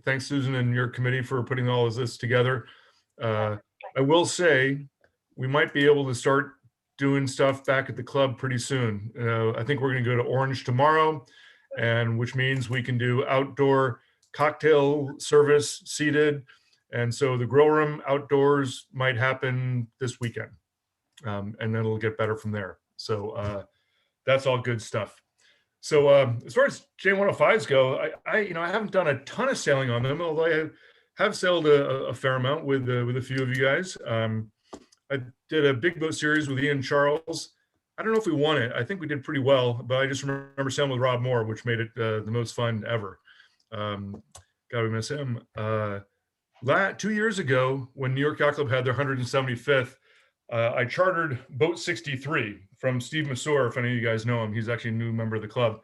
Thanks, Susan, and your committee for putting all of this together. I will say we might be able to start doing stuff back at the club pretty soon. I think we're going to go to Orange tomorrow, and which means we can do outdoor cocktail service seated. And so the grill room outdoors might happen this weekend, and then it'll get better from there. So that's all good stuff. So as far as J105s go, I haven't done a ton of sailing on them, although I have sailed a fair amount with a few of you guys. I did a big boat series with Ian Charles. I don't know if we won it. I think we did pretty well, but I just remember sailing with Rob Moore, which made it the most fun ever. God, we miss him. 2 years ago, when New York Yacht Club had their 175th, I chartered Boat 63 from Steve Massour. If any of you guys know him, he's actually a new member of the club.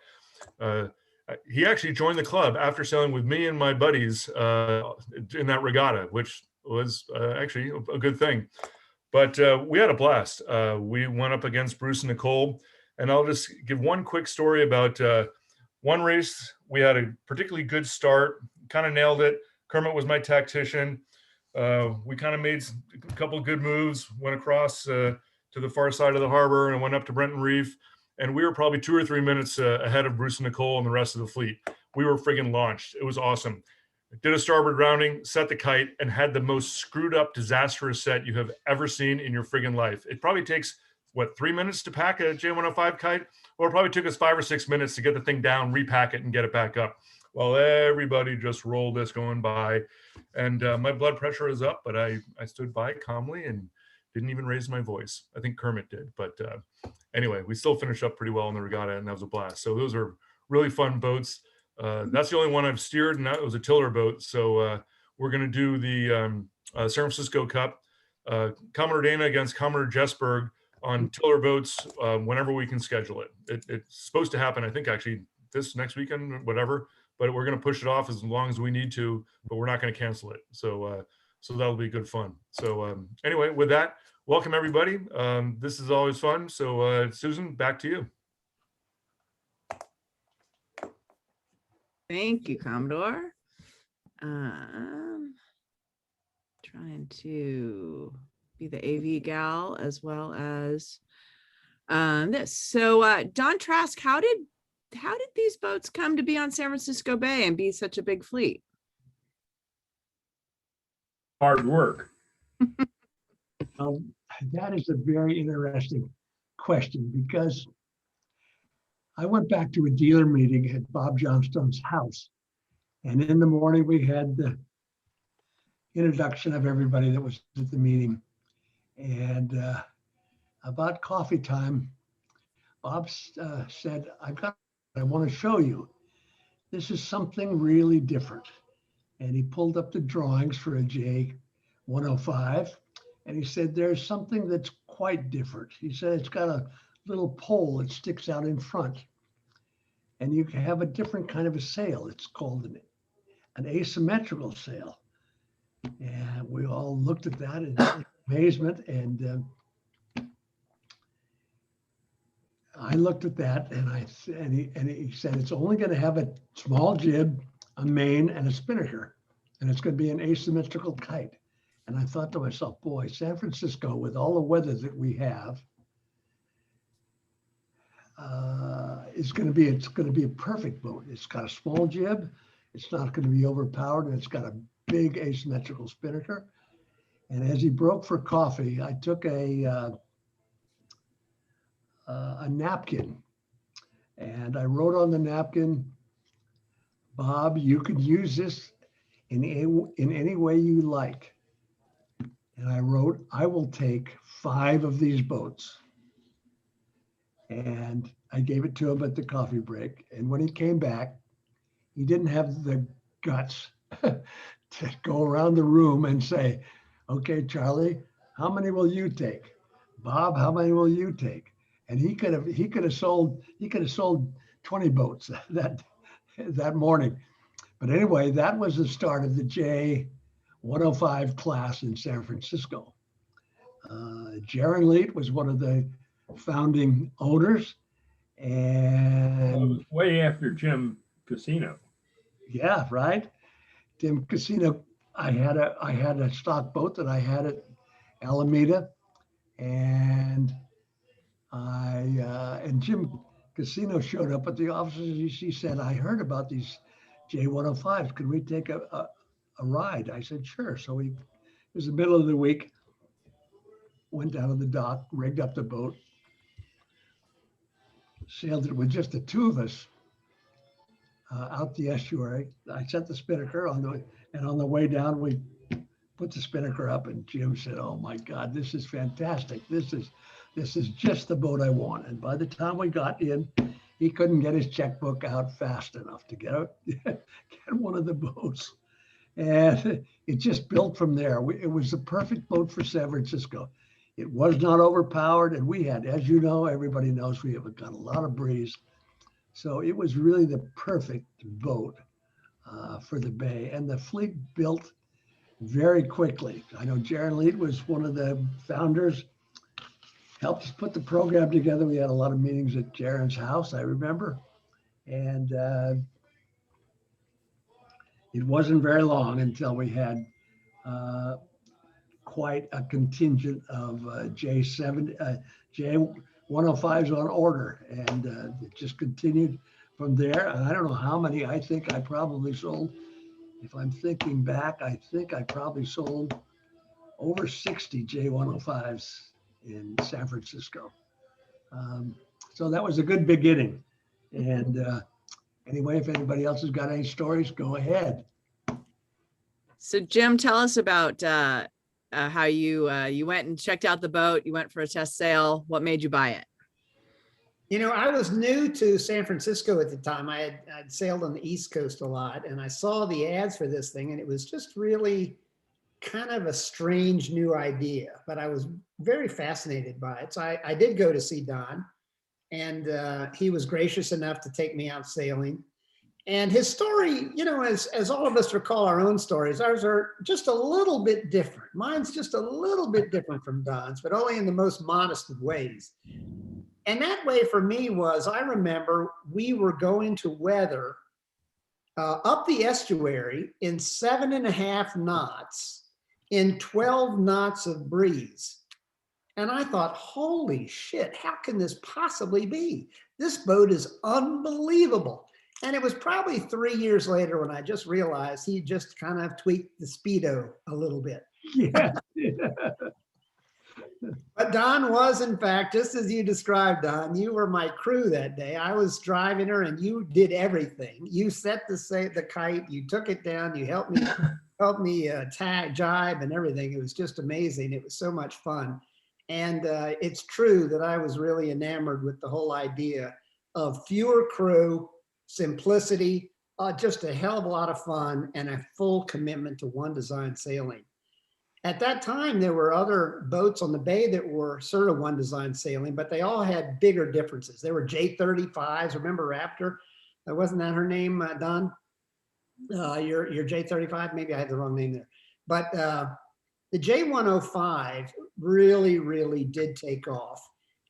He actually joined the club after sailing with me and my buddies in that regatta, which was actually a good thing. But we had a blast. We went up against Bruce and Nicole, and I'll just give one quick story about one race. We had a particularly good start, kind of nailed it. Kermit was my tactician. We kind of made a couple of good moves, went across to the far side of the harbor and went up to Brenton Reef. And we were probably 2 or 3 minutes ahead of Bruce and Nicole and the rest of the fleet. We were friggin' launched. It was awesome. Did a starboard rounding, set the kite, and had the most screwed up, disastrous set you have ever seen in your friggin' life. It probably takes, 3 minutes to pack a J105 kite? Well, it probably took us 5 or 6 minutes to get the thing down, repack it, and get it back up. Well, everybody just rolled us going by. And my blood pressure was up, but I stood by calmly and didn't even raise my voice. I think Kermit did. But anyway, we still finished up pretty well in the regatta, and that was a blast. So those are really fun boats. That's the only one I've steered, and that was a tiller boat. So we're going to do the San Francisco Cup, Commodore Dana against Commodore Jesberg on tiller boats whenever we can schedule it. It's supposed to happen, I think, actually this next weekend, whatever. But we're going to push it off as long as we need to, but we're not going to cancel it. So so that'll be good fun. So anyway, with that, welcome everybody. This is always fun. So Susan, back to you. Thank you, Commodore. Trying to be the AV gal as well as this. So Don Trask, how did these boats come to be on San Francisco Bay and be such a big fleet? Hard work. That is a very interesting question, because I went back to a dealer meeting at Bob Johnstone's house, and in the morning we had the introduction of everybody that was at the meeting, and about coffee time, Bob said, I want to show you. This is something really different. And he pulled up the drawings for a J105, and he said, there's something that's quite different. He said, it's got a little pole that sticks out in front, and you can have a different kind of a sail. It's called an asymmetrical sail. And we all looked at that in amazement, and I looked at that, and he said, it's only going to have a small jib, a main, and a spinnaker, and it's going to be an asymmetrical kite. And I thought to myself, boy, San Francisco, with all the weather that we have, it's going to be a perfect boat. It's got a small jib, it's not going to be overpowered, and it's got a big asymmetrical spinnaker. And as he broke for coffee, I took a napkin, and I wrote on the napkin, Bob, you could use this in any way you like. And I wrote, I will take 5 of these boats. And I gave it to him at the coffee break. And when he came back, he didn't have the guts to go around the room and say, okay, Charlie, how many will you take? Bob, how many will you take? And he could have sold 20 boats that morning. But anyway, that was the start of the J105 class in San Francisco. Jaren Leet was one of the founding owners, and Well, it was way after Jim Cascino. yeah, right. Jim Cascino, I had a stock boat that I had at Alameda, and Jim Cascino showed up at the office. He said, "I heard about these J105s. Could we take a ride?" I said, "Sure." So it was the middle of the week. Went down to the dock, rigged up the boat, sailed it with just the two of us out the estuary. I set the spinnaker on the way down, we put the spinnaker up, and Jim said, "Oh my God, this is fantastic. This is just the boat I want." And by the time we got in, he couldn't get his checkbook out fast enough to get one of the boats. And it just built from there. It was the perfect boat for San Francisco. It was not overpowered, and we had, as you know, everybody knows, we have got a lot of breeze. So it was really the perfect boat for the bay, and the fleet built very quickly. I know Jaren Leet was one of the founders, helped us put the program together. We had a lot of meetings at Jaren's house, I remember. And it wasn't very long until we had quite a contingent of J105s on order, and it just continued from there. And I don't know how many. I think I probably sold, if I'm thinking back, I think I probably sold over 60 J105s in San Francisco. So that was a good beginning. And anyway, if anybody else has got any stories, go ahead. So Jim, tell us about how you went and checked out the boat. You went for a test sail. What made you buy it? You know, I was new to San Francisco at the time. I'd sailed on the East Coast a lot, and I saw the ads for this thing, and it was just really kind of a strange new idea, but I was very fascinated by it. So I did go to see Don, and he was gracious enough to take me out sailing. And his story, you know, as all of us recall our own stories, ours are just a little bit different. Mine's just a little bit different from Don's, but only in the most modest of ways. And that way for me was, I remember we were going to weather up the estuary in 7.5 knots in 12 knots of breeze. And I thought, holy shit, how can this possibly be? This boat is unbelievable. And it was probably 3 years later when I just realized he just kind of tweaked the speedo a little bit. Yeah. But Don was, in fact, just as you described, Don, you were my crew that day. I was driving her and you did everything. You set the kite, you took it down, you helped me jibe and everything. It was just amazing. It was so much fun. And it's true that I was really enamored with the whole idea of fewer crew, simplicity, just a hell of a lot of fun, and a full commitment to one design sailing. At that time, there were other boats on the bay that were sort of one design sailing, but they all had bigger differences. There were J35s. Remember Raptor? Wasn't that her name, Don? Your J35? Maybe I had the wrong name there. But the J105 really, really did take off.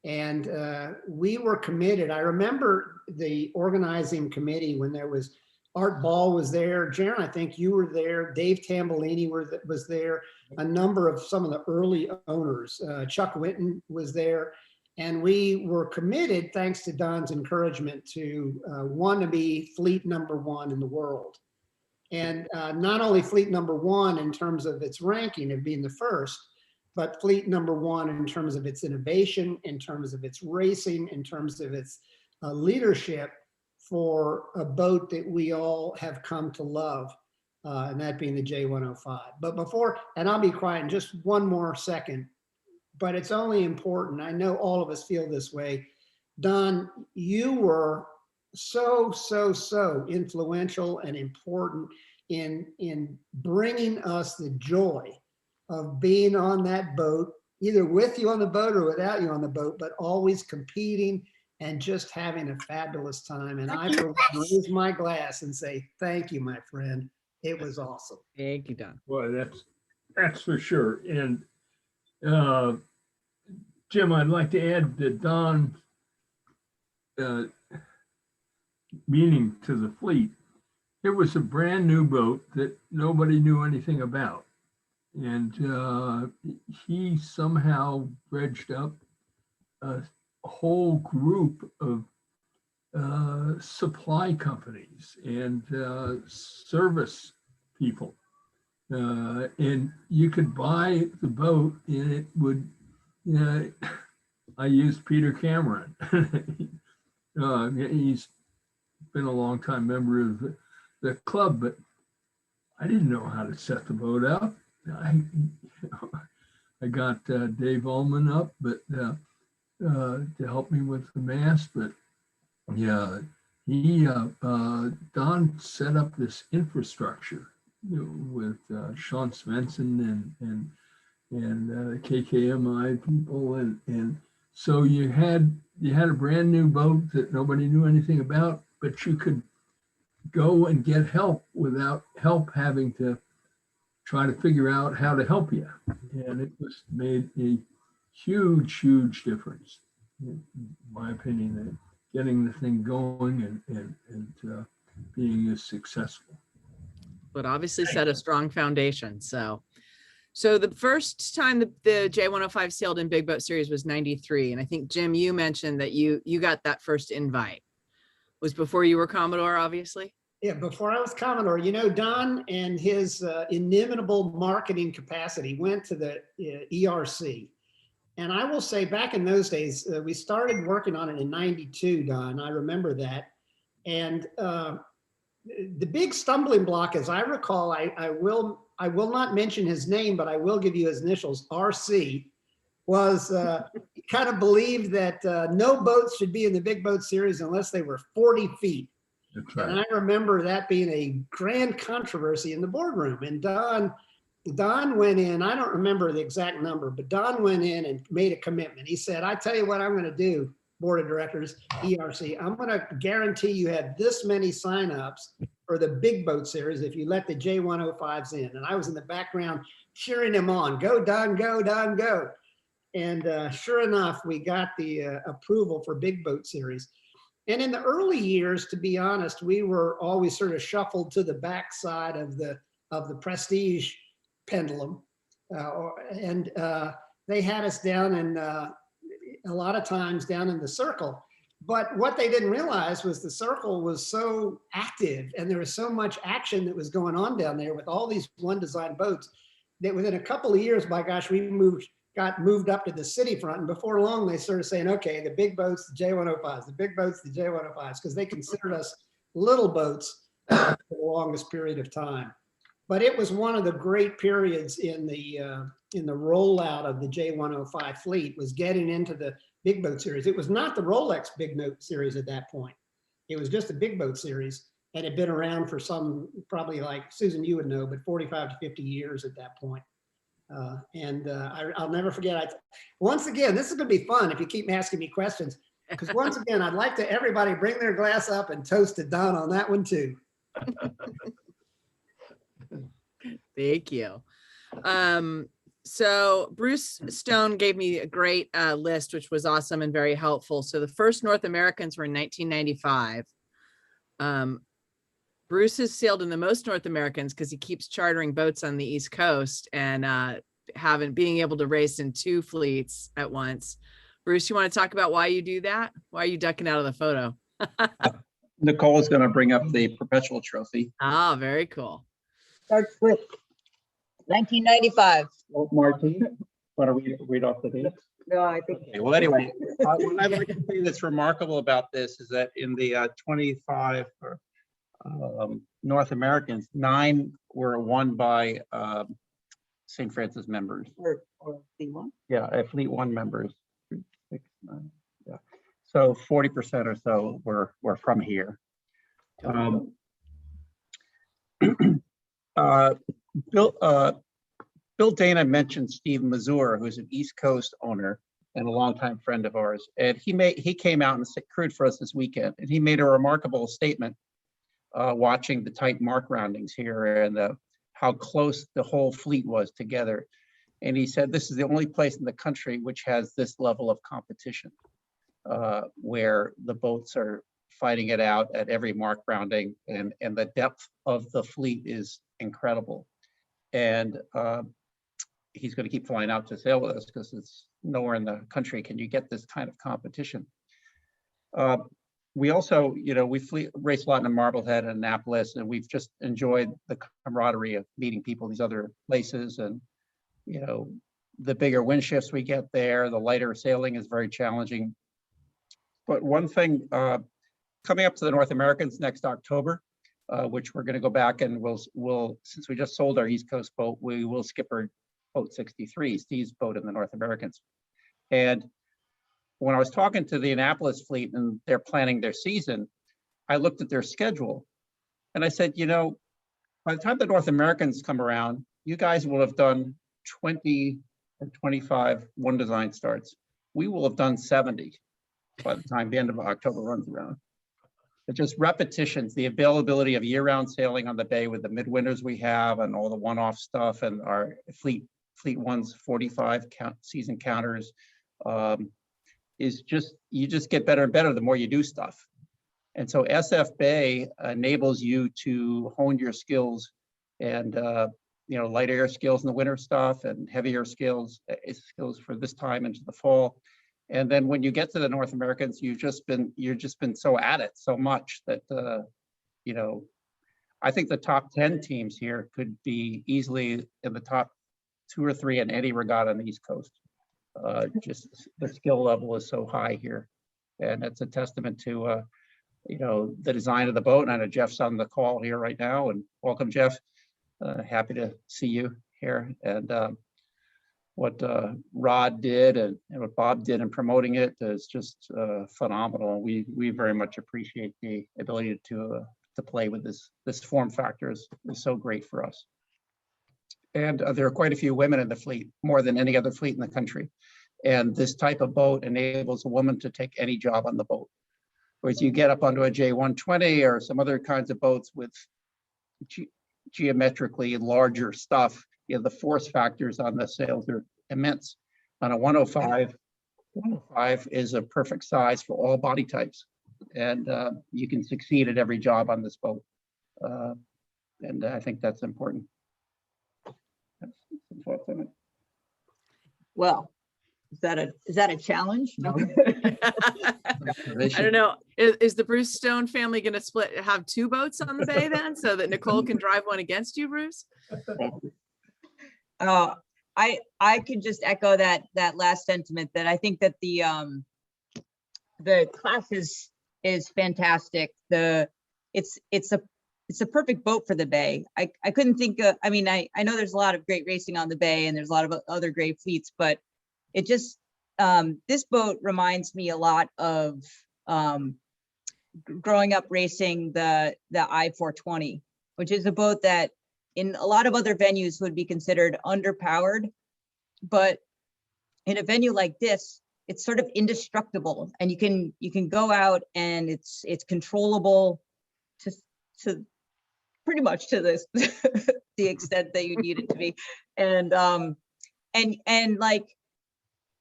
And we were committed. I remember the organizing committee when there was Art Ball was there. Jaren, I think you were there. Dave Tambellini was there. A number of some of the early owners. Chuck Winton was there. And we were committed, thanks to Don's encouragement, to want to be fleet #1 in the world. And not only fleet #1 in terms of its ranking of being the first, but fleet #1 in terms of its innovation, in terms of its racing, in terms of its leadership for a boat that we all have come to love, and that being the J105. But before, and I'll be quiet in just one more second, but it's only important. I know all of us feel this way. Don, you were so influential and important in bringing us the joy of being on that boat, either with you on the boat or without you on the boat, but always competing and just having a fabulous time. And I raise my glass and say, thank you, my friend. It was awesome. Thank you, Don. Well, that's for sure. And Jim, I'd like to add that Don, meaning to the fleet, it was a brand new boat that nobody knew anything about. And he somehow dredged up a whole group of supply companies and service people. And you could buy the boat and it would, I used Peter Cameron. He's been a long time member of the club, but I didn't know how to set the boat up. I got Dave Ullman up, but to help me with the mast, but yeah, Don set up this infrastructure, with Sean Svensson and KKMI people, and so you had a brand new boat that nobody knew anything about, but you could go and get help without help having to try to figure out how to help you. And it was made a huge difference, in my opinion, getting the thing going and being as successful. But obviously set a strong foundation. So the first time the J105 sailed in Big Boat Series was 93. And I think, Jim, you mentioned that you got that first invite. Was before you were Commodore, obviously? Yeah, before I was Commodore, Don and his inimitable marketing capacity went to the ERC. And I will say, back in those days, we started working on it in 92, Don. I remember that. And the big stumbling block, as I recall, I will not mention his name, but I will give you his initials, RC, was he kind of believed that no boats should be in the Big Boat Series unless they were 40 feet. That's right. And I remember that being a grand controversy in the boardroom. And Don went in, I don't remember the exact number, but Don went in and made a commitment. He said, I tell you what I'm going to do, board of directors, ERC, I'm going to guarantee you have this many signups for the Big Boat Series if you let the J105s in. And I was in the background cheering him on. Go, Don, go, Don, go. And sure enough, we got the approval for Big Boat Series. And in the early years, to be honest, we were always sort of shuffled to the backside of the prestige pendulum. They had us down in a lot of times down in the circle. But what they didn't realize was the circle was so active and there was so much action that was going on down there with all these one design boats that within a couple of years, by gosh, we got moved up to the city front. And before long, they started saying, okay, the big boats, the J105s, the big boats, the J105s, because they considered us little boats for the longest period of time. But it was one of the great periods in the rollout of the J105 fleet, was getting into the Big Boat Series. It was not the Rolex Big Boat Series at that point. It was just a Big Boat Series, and it had been around for some, probably, like Susan, you would know, but 45 to 50 years at that point. I'll never forget. Once again, this is going to be fun if you keep asking me questions, because once again, I'd like to everybody bring their glass up and toast to Don on that one too. Thank you. So Bruce Stone gave me a great list, which was awesome and very helpful. So the first North Americans were in 1995. Bruce has sailed in the most North Americans because he keeps chartering boats on the East Coast and being able to race in two fleets at once. Bruce, you want to talk about why you do that? Why are you ducking out of the photo? Nicole is going to bring up the perpetual trophy. Ah, very cool. Starts with 1995. Oh, Martin, want to read off the date? No, I think. Okay, well, anyway, what I'd like to say that's remarkable about this is that in the 25 North Americans, 9 were won by St. Francis members. Or C1. Yeah, Fleet 1 members. 3, 6, 9, yeah. So 40% or so were from here. Bill Dana mentioned Steve Mazur, who's an East Coast owner and a longtime friend of ours. And he came out and crewed for us this weekend, and he made a remarkable statement watching the tight mark roundings here and how close the whole fleet was together. And he said, this is the only place in the country which has this level of competition, where the boats are fighting it out at every mark rounding, and the depth of the fleet is incredible. And he's going to keep flying out to sail with us because it's nowhere in the country can you get this kind of competition. We also, we race a lot in Marblehead and Annapolis, and we've just enjoyed the camaraderie of meeting people in these other places. And, the bigger wind shifts we get there, the lighter sailing is very challenging. But one thing, coming up to the North Americans next October, which we're going to go back and we'll since we just sold our East Coast boat, we will skipper boat 63, Steve's boat in the North Americans. And when I was talking to the Annapolis fleet and they're planning their season, I looked at their schedule and I said, by the time the North Americans come around, you guys will have done 20 or 25 one design starts. We will have done 70 by the time the end of October runs around. It's just repetitions, the availability of year-round sailing on the bay with the midwinters we have and all the one-off stuff, and our fleet one's 45 season counters, is just, you just get better and better the more you do stuff. And so SF Bay enables you to hone your skills and light air skills in the winter stuff and heavier skills for this time into the fall. And then when you get to the North Americans, you've just been so at it so much that I think the top 10 teams here could be easily in the top 2 or 3 in any regatta on the East Coast. Just the skill level is so high here, and it's a testament to the design of the boat. And I know Jeff's on the call here right now, and welcome, Jeff. Happy to see you here. And what Rod did and what Bob did in promoting it is just phenomenal. We very much appreciate the ability to play with this form factor is so great for us. And there are quite a few women in the fleet, more than any other fleet in the country. And this type of boat enables a woman to take any job on the boat. Whereas you get up onto a J120 or some other kinds of boats with geometrically larger stuff, the force factors on the sails are immense. On a 105, 105 is a perfect size for all body types. And you can succeed at every job on this boat. And I think that's important. Well, is that a challenge? No. I don't know. Is the Bruce Stone family going to have 2 boats on the bay then, so that Nicole can drive one against you, Bruce? I could just echo that last sentiment, that I think that the class is fantastic. It's a perfect boat for the bay. I couldn't think of, I know there's a lot of great racing on the bay and there's a lot of other great fleets, but it just, this boat reminds me a lot of growing up racing the I-420, which is a boat that in a lot of other venues would be considered underpowered. But in a venue like this, it's sort of indestructible, and you can go out and it's controllable to pretty much to this the extent that you need it to be. And like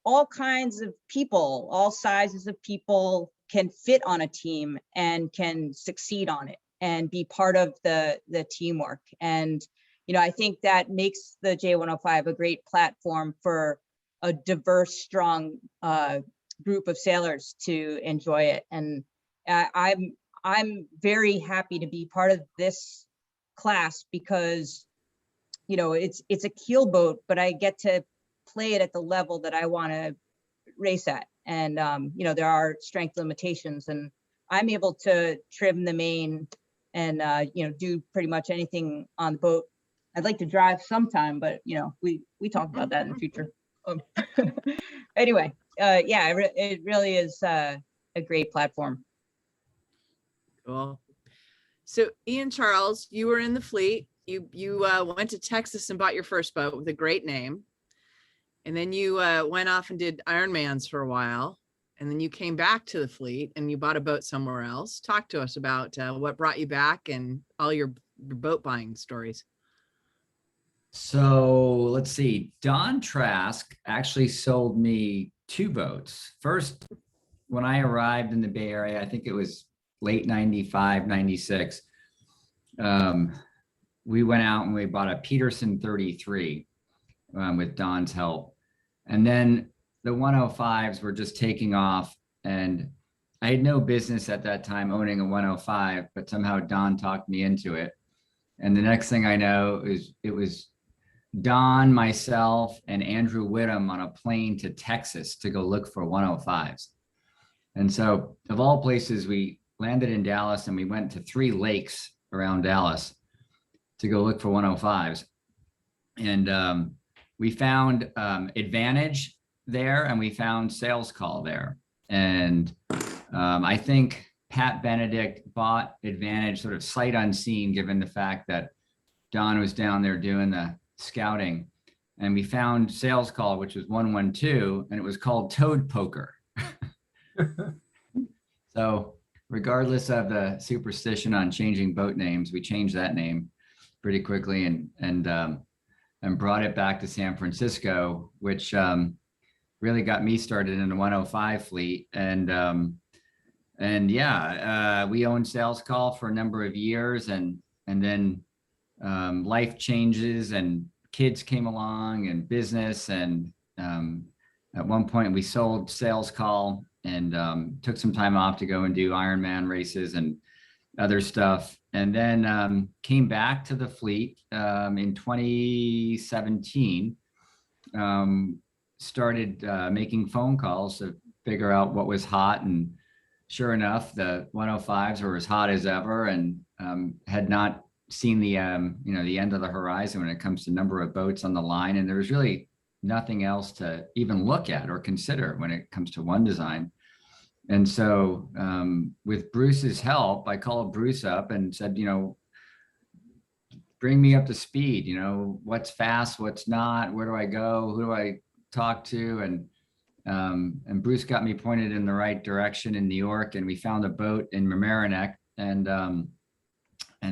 all kinds of people, all sizes of people can fit on a team and can succeed on it and be part of the teamwork. And, I think that makes the J105 a great platform for a diverse, strong group of sailors to enjoy it. And I'm very happy to be part of this class because, it's a keel boat, but I get to play it at the level that I want to race at. And, there are strength limitations, and I'm able to trim the main and, do pretty much anything on the boat. I'd like to drive sometime, but, we talk about that in the future. Anyway, yeah, it really is a great platform. Cool. So Ian Charles, you were in the fleet. You went to Texas and bought your first boat with a great name. And then you went off and did Ironmans for a while. And then you came back to the fleet and you bought a boat somewhere else. Talk to us about what brought you back and all your boat buying stories. So let's see. Don Trask actually sold me 2 boats. First, when I arrived in the Bay Area, I think it was late 95, 96, we went out and we bought a Peterson 33 with Don's help. And then the 105s were just taking off, and I had no business at that time owning a 105, but somehow Don talked me into it. And the next thing I know is it was Don, myself, and Andrew Whittam on a plane to Texas to go look for 105s. And so of all places, we landed in Dallas and we went to 3 lakes around Dallas to go look for 105s. And we found Advantage there, and we found Sales Call there. And I think Pat Benedict bought Advantage sort of sight unseen, given the fact that Don was down there doing the scouting. And we found Sales Call, which was 112, and it was called Toad Poker. So regardless of the superstition on changing boat names, we changed that name pretty quickly and brought it back to San Francisco, which really got me started in the 105 fleet. And yeah, we owned Sales Call for a number of years, and then life changes and kids came along and business. And at one point we sold Sales Call and took some time off to go and do Ironman races and other stuff. And then came back to the fleet in 2017, started making phone calls to figure out what was hot. And sure enough, the 105s were as hot as ever, and had not seen the the end of the horizon when it comes to number of boats on the line. And there was really nothing else to even look at or consider when it comes to one design. And so with Bruce's help, I called Bruce up and said, bring me up to speed, what's fast, what's not, where do I go, who do I talk to? And Bruce got me pointed in the right direction in New York, and we found a boat in Mamaroneck, and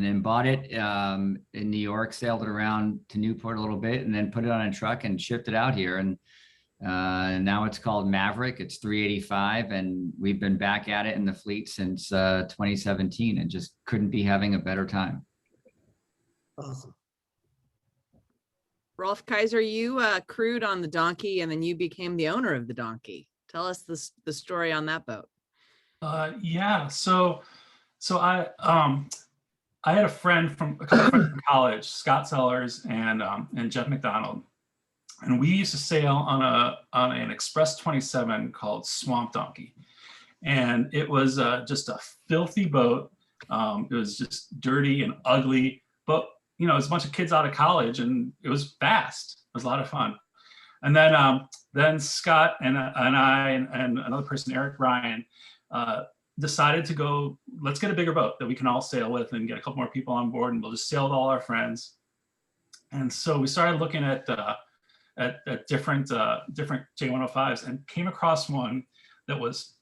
then bought it in New York, sailed it around to Newport a little bit, and then put it on a truck and shipped it out here. And now it's called Maverick. It's 385, and we've been back at it in the fleet since 2017, and just couldn't be having a better time. Awesome. Rolf Kaiser, you crewed on the Donkey, and then you became the owner of the Donkey. Tell us the story on that boat. Yeah, so I had a friend from college, Scott Sellers and Jeff McDonald, and we used to sail on an Express 27 called Swamp Donkey, and it was just a filthy boat. It was just dirty and ugly, but it was a bunch of kids out of college, and it was fast. It was a lot of fun. And then Scott and I and another person, Eric Ryan, decided to go, let's get a bigger boat that we can all sail with and get a couple more people on board, and we'll just sail with all our friends. And so we started looking at different J105s, and came across one that was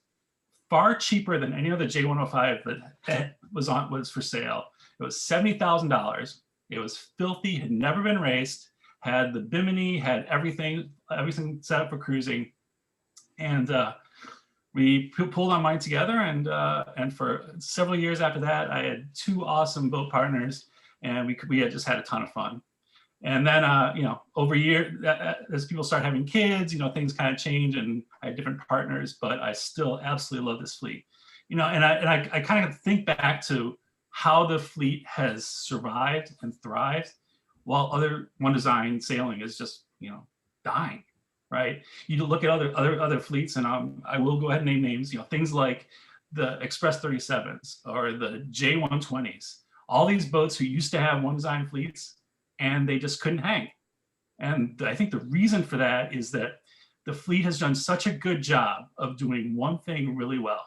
far cheaper than any other J105 that was for sale. It was $70,000. It was filthy, had never been raced, had the bimini, had everything set up for cruising. And we pulled our mind together, and for several years after that, I had 2 awesome boat partners, and we had just had a ton of fun. And then, over years, as people start having kids, things kind of change, and I had different partners, but I still absolutely love this fleet. And I kind of think back to how the fleet has survived and thrived while other one design sailing is just, dying. Right? You look at other fleets, and I will go ahead and name names. Things like the Express 37s or the J120s. All these boats who used to have one design fleets, and they just couldn't hang. And I think the reason for that is that the fleet has done such a good job of doing one thing really well.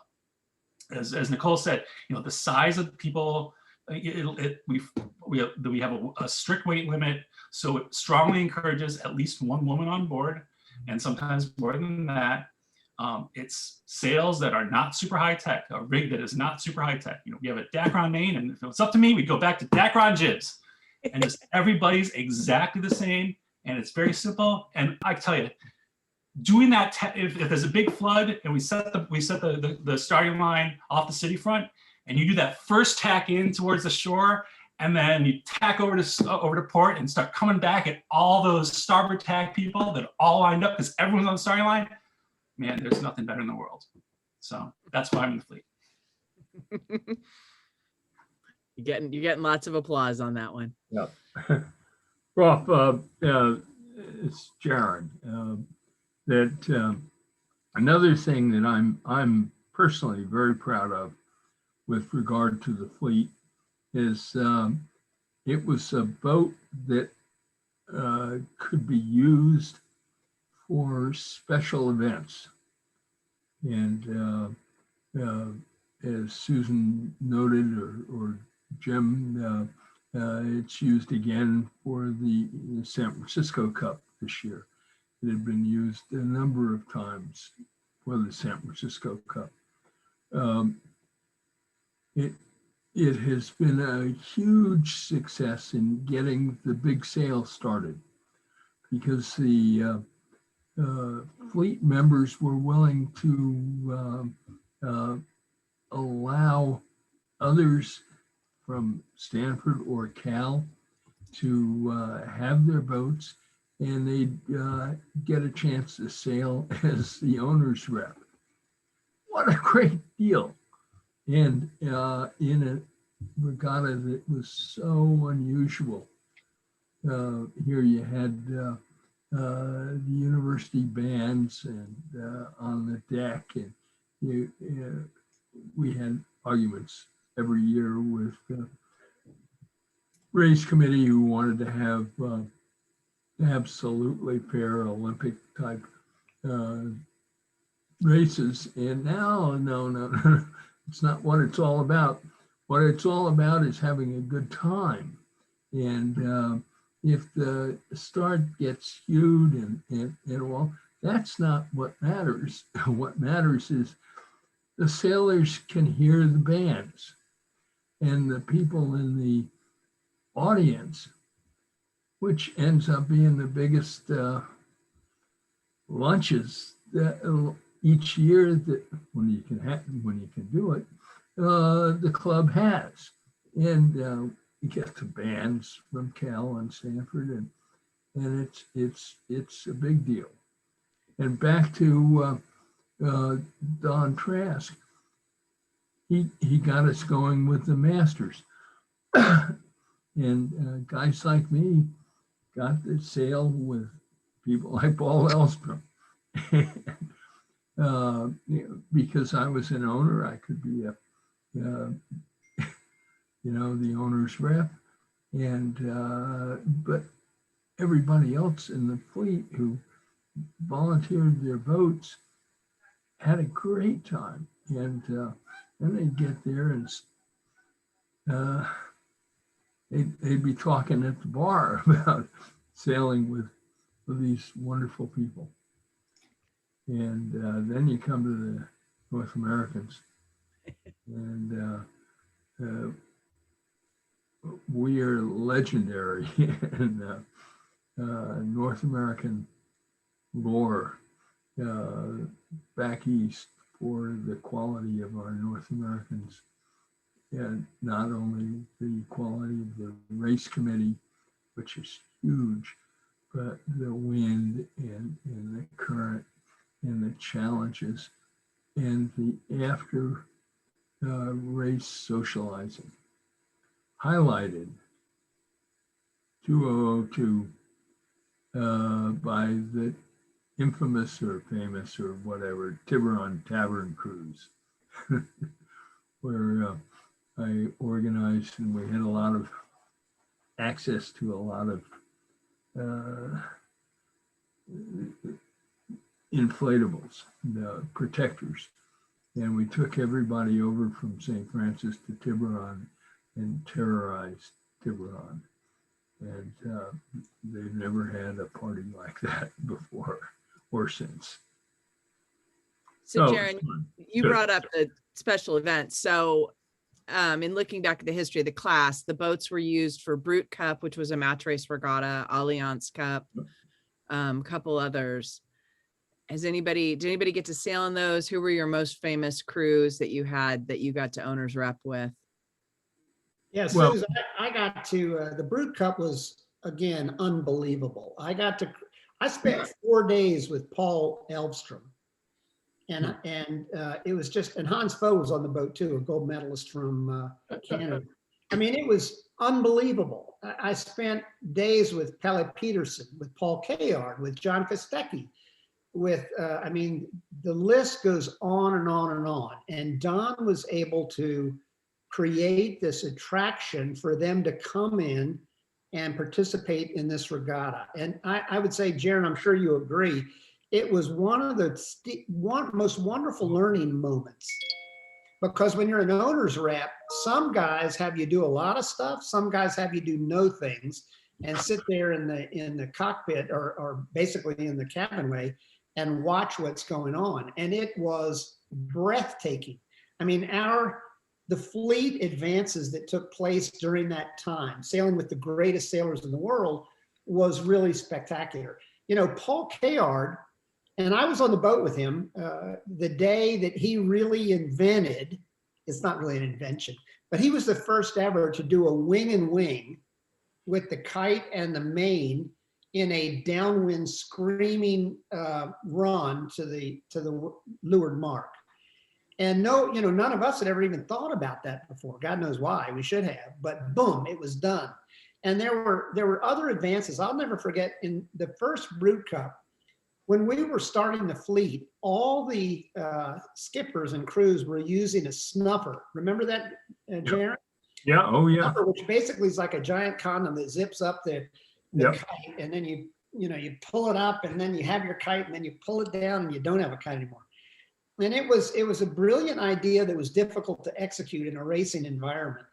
As Nicole said, the size of the people. We have a strict weight limit, so it strongly encourages at least one woman on board, and sometimes more than that. It's sails that are not super high tech, a rig that is not super high tech. We have a Dacron main, and if it was up to me, we'd go back to Dacron jibs, and just everybody's exactly the same, and it's very simple. And I tell you, doing that, if there's a big flood and we set the starting line off the city front, and you do that first tack in towards the shore, and then you tack over to port and start coming back at all those starboard tack people that all lined up because everyone's on the starting line. Man, there's nothing better in the world. So that's why I'm in the fleet. You're getting lots of applause on that one. Yeah. Rolf, it's Jaren. Another thing that I'm personally very proud of with regard to the fleet is it was a boat that could be used for special events. And as Susan noted, or Jim, it's used again for the San Francisco Cup this year. It had been used a number of times for the San Francisco Cup. It has been a huge success in getting the big sail started because the fleet members were willing to allow others from Stanford or Cal to have their boats, and they'd get a chance to sail as the owner's rep. What a great deal. And in a regatta that was so unusual, here you had the university bands and on the deck, and we had arguments every year with the race committee who wanted to have absolutely fair Olympic type races. And now, no, it's not what it's all about. What it's all about is having a good time. And if the start gets skewed and all, that's not what matters. What matters is the sailors can hear the bands, and the people in the audience, which ends up being the biggest lunches that each year that when you can do it, the club has. And you get the bands from Cal and Stanford, and it's a big deal. And back to Don Trask, he got us going with the Masters. And guys like me got to sail with people like Paul Elstrom. Because I was an owner, I could be the owner's rep. And but everybody else in the fleet who volunteered their boats had a great time. And then they'd get there and they'd be talking at the bar about sailing with these wonderful people. And then you come to the North Americans, and we are legendary in North American lore back east for the quality of our North Americans. And not only the quality of the race committee, which is huge, but the wind and the current and the challenges and the after race socializing. Highlighted 2002 by the infamous or famous or whatever Tiburon Tavern Cruise, where I organized, and we had a lot of access to a lot of inflatables, the protectors. And we took everybody over from St. Francis to Tiburon and terrorized Tiburon. And they've never had a party like that before or since. So Jaren, you brought up the special events. So in looking back at the history of the class, the boats were used for Brute Cup, which was a match race regatta, Allianz Cup, a couple others. did anybody get to sail on those? Who were your most famous crews that you had that you got to owner's rep with? Yeah, Well- Susan, I got to, the Brood Cup was, again, unbelievable. I spent 4 days with Paul Elvstrom. And it was just, and Hans Foe was on the boat too, a gold medalist from Canada. I mean, it was unbelievable. I spent days with Pelle Peterson, with Paul Kayard, with John Kostecki, with, I mean, the list goes on and on and on. And Don was able to create this attraction for them to come in and participate in this regatta. And I would say, Jaren, I'm sure you agree, it was one of the most wonderful learning moments. Because when you're an owner's rep, some guys have you do a lot of stuff, some guys have you do no things and sit there in the cockpit or basically in the cabinway and watch what's going on. And it was breathtaking. I mean, the fleet advances that took place during that time, sailing with the greatest sailors in the world, was really spectacular. You know, Paul Kayard, and I was on the boat with him the day that he really invented, it's not really an invention, but he was the first ever to do a wing and wing with the kite and the main in a downwind screaming run to the leeward mark. And no, you know, none of us had ever even thought about that before. God knows why, we should have, but boom, it was done. And there were other advances. I'll never forget in the first Brood Cup, when we were starting the fleet, all the skippers and crews were using a snuffer. Remember that, Jaren? Yeah, oh yeah. Snuffer, which basically is like a giant condom that zips up the kite, and then you pull it up, and then you have your kite, and then you pull it down, and you don't have a kite anymore. And it was a brilliant idea that was difficult to execute in a racing environment.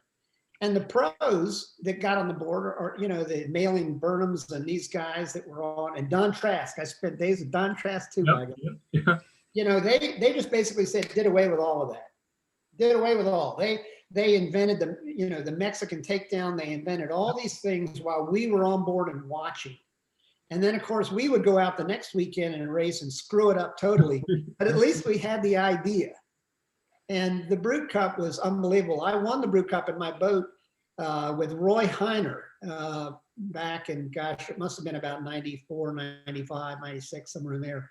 And the pros that got on the board are, you know, the Mailing Burnhams and these guys that were on, and Don Trask. I spent days with Don Trask too. Yeah. You know, they just basically said, did away with all of that. Did away with all. They invented the Mexican takedown. They invented all these things while we were on board and watching. And then, of course, we would go out the next weekend and race and screw it up totally. But at least we had the idea. And the Brood Cup was unbelievable. I won the Brood Cup in my boat with Roy Heiner back in, gosh, it must have been about 94, 95, 96, somewhere in there.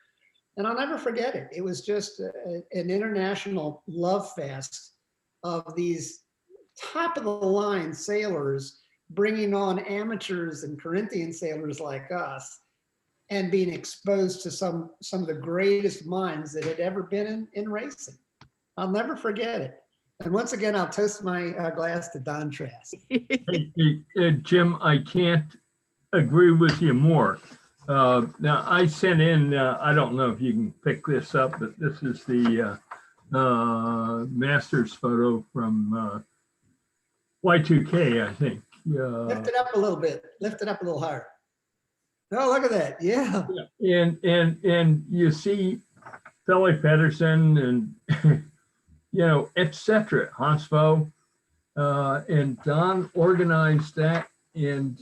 And I'll never forget it. It was just an international love fest of these top of the line sailors bringing on amateurs and Corinthian sailors like us and being exposed to some of the greatest minds that had ever been in racing. I'll never forget it. And once again, I'll toast my glass to Don Trask. Hey, Jim, I can't agree with you more. Now, I sent in, I don't know if you can pick this up, but this is the Masters photo from Y2K, I think. Lift it up a little bit. Lift it up a little higher. Oh, look at that. Yeah. And you see Pelle Pedersen and, you know, etc. Hans Foe, and Don organized that, and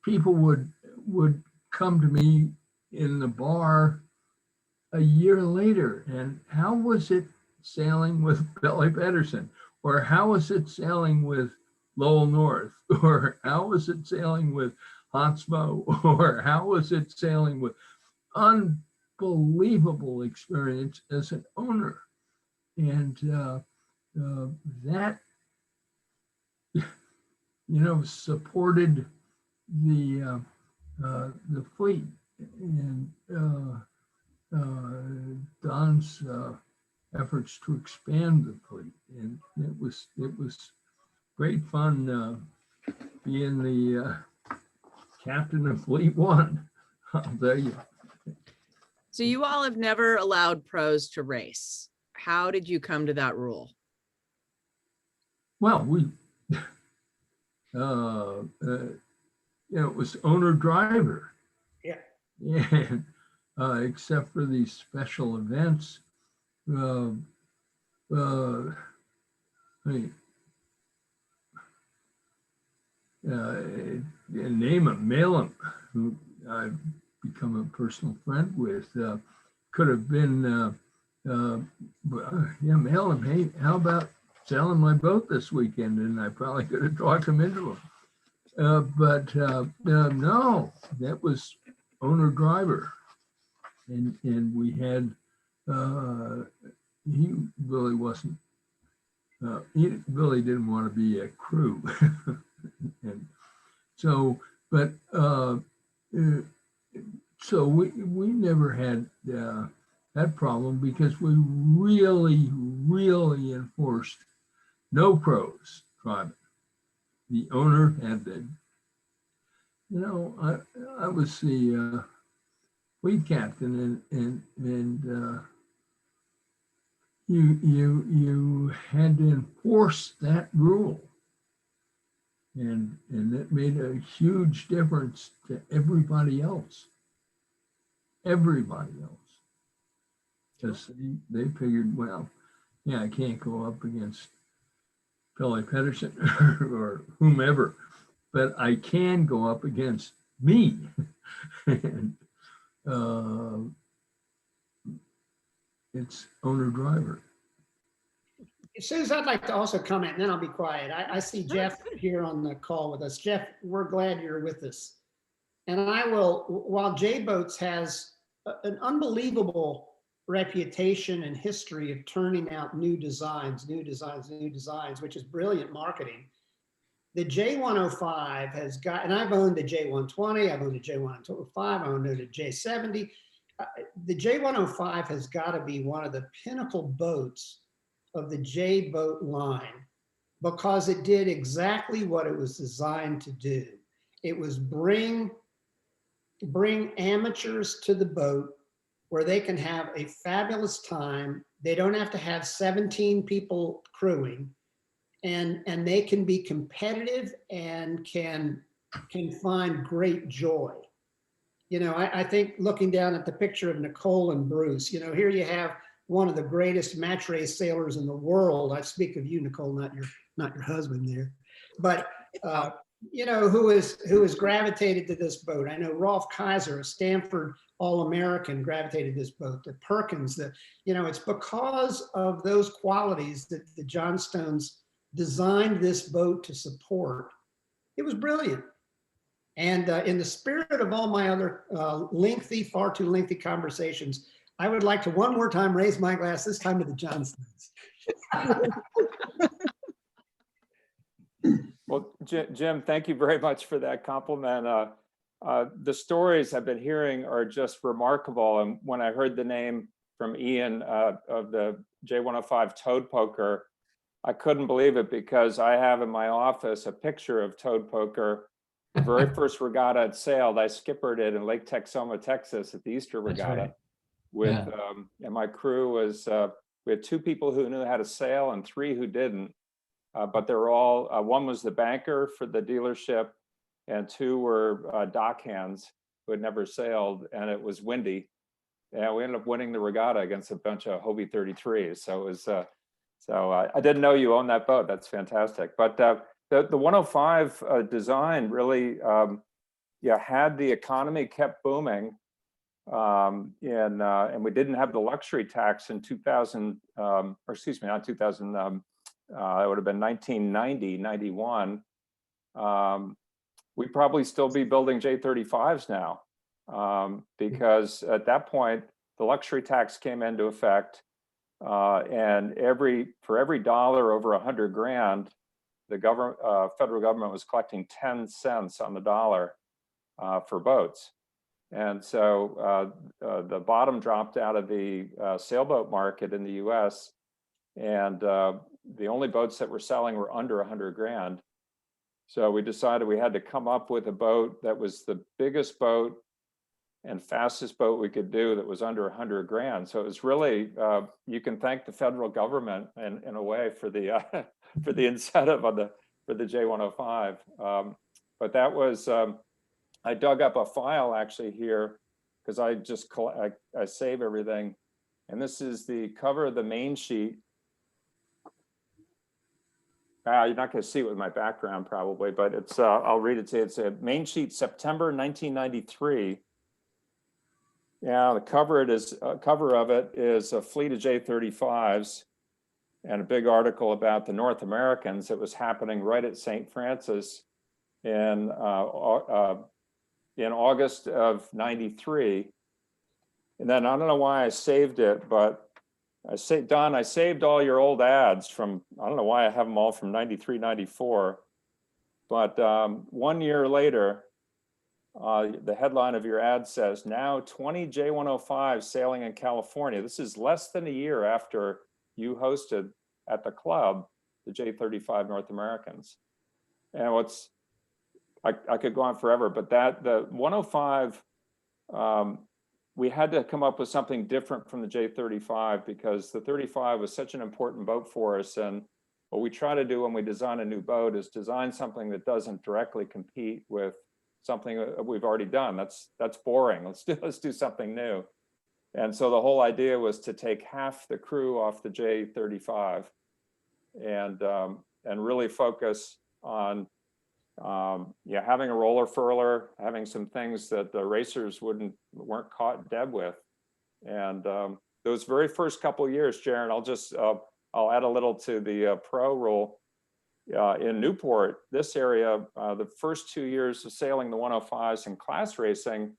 people would come to me in the bar a year later, and how was it sailing with Pelle Pedersen? Or how was it sailing with Lowell North? Or how was it sailing with Hans Foe? Or how was it sailing with unbelievable experience as an owner? And that, you know, supported the fleet, and Don's efforts to expand the fleet, and it was great fun being the captain of Fleet One. I'll tell you. So you all have never allowed pros to race. How did you come to that rule? Well, we, you know, it was owner driver. Yeah. And except for these special events, I mean, name them, mail them. become a personal friend with, could have been, yeah, mail him, hey, how about selling my boat this weekend? And I probably could have talked him into it. But no, that was owner driver. And we had, he really wasn't, he really didn't want to be a crew. And so, but, so we never had that problem because we really, really enforced no pros driving. The owner had the, you know, I was the fleet captain, and you had to enforce that rule, and it made a huge difference to everybody else. Everybody else, because they figured, well, yeah, I can't go up against Billy Pedersen or whomever, but I can go up against me. And it's owner driver. Susan, I'd like to also comment, and then I'll be quiet. I see Jeff here on the call with us. Jeff, we're glad you're with us. And I will, while J-Boats has an unbelievable reputation and history of turning out new designs, which is brilliant marketing. The J105 has got, and I've owned a J120, I've owned a J105, I owned a J70. The J105 has got to be one of the pinnacle boats of the J-boat line because it did exactly what it was designed to do. It was bring amateurs to the boat where they can have a fabulous time. They don't have to have 17 people crewing, and they can be competitive and can find great joy. You know, I think looking down at the picture of Nicole and Bruce, you know, here you have one of the greatest match race sailors in the world. I speak of you, Nicole, not your husband there, but you know, who has gravitated to this boat. I know Rolf Kaiser, a Stanford All-American, gravitated to this boat. The Perkins, you know, it's because of those qualities that the Johnstones designed this boat to support. It was brilliant. And in the spirit of all my other far too lengthy conversations, I would like to one more time raise my glass, this time to the Johnstones. Well, Jim, thank you very much for that compliment. The stories I've been hearing are just remarkable. And when I heard the name from Ian of the J105 Toad Poker, I couldn't believe it because I have in my office a picture of Toad Poker. The very first regatta it sailed, I skippered it in Lake Texoma, Texas at the Easter Regatta. Right. With, and my crew was, we had 2 people who knew how to sail and 3 who didn't. But they're all, one was the banker for the dealership and 2 were dock hands who had never sailed, and it was windy. And we ended up winning the regatta against a bunch of Hobie 33s. So it was, I didn't know you owned that boat. That's fantastic. But the 105 design really, had the economy kept booming. And we didn't have the luxury tax in 2000, or excuse me, not 2000, it would have been 1990, 91. We'd probably still be building J35s now because at that point, the luxury tax came into effect. And for every dollar over 100 grand, the federal government was collecting 10 cents on the dollar for boats. And so the bottom dropped out of the sailboat market in the US, and the only boats that were selling were under 100 grand. So we decided we had to come up with a boat that was the biggest boat and fastest boat we could do that was under 100 grand. So it was really, you can thank the federal government in a way for the for the incentive for the J105. But that was, I dug up a file actually here because I save everything. And this is the cover of the main sheet. You're not going to see it with my background probably, but it's, I'll read it to you. It's a main sheet, September 1993. Yeah, the cover of it is a fleet of J-35s and a big article about the North Americans that was happening right at St. Francis in August of '93. And then I don't know why I saved it, but Don, I saved all your old ads from, I don't know why I have them all from '93, '94. But 1 year later, the headline of your ad says, now 20 J105 sailing in California. This is less than a year after you hosted at the club, the J35 North Americans. And I could go on forever, but the 105, we had to come up with something different from the J35 because the 35 was such an important boat for us. And what we try to do when we design a new boat is design something that doesn't directly compete with something we've already done. That's boring. Let's do something new. And so the whole idea was to take half the crew off the J35 and really focus on having a roller furler, having some things that the racers weren't caught dead with. And those very first couple of years, Jaren, I'll add a little to the pro rule. In Newport, this area, the first 2 years of sailing the 105s and class racing,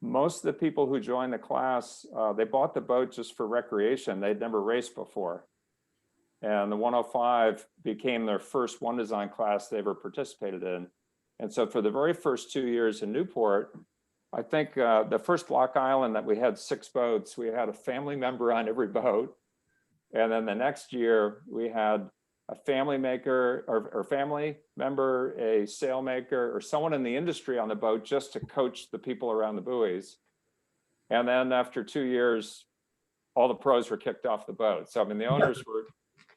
most of the people who joined the class, they bought the boat just for recreation. They'd never raced before. And the 105 became their first one design class they ever participated in. And so for the very first 2 years in Newport, I think the first Block Island that we had 6 boats, we had a family member on every boat. And then the next year we had a family maker or family member, a sailmaker, or someone in the industry on the boat just to coach the people around the buoys. And then after 2 years, all the pros were kicked off the boat. So I mean, the owners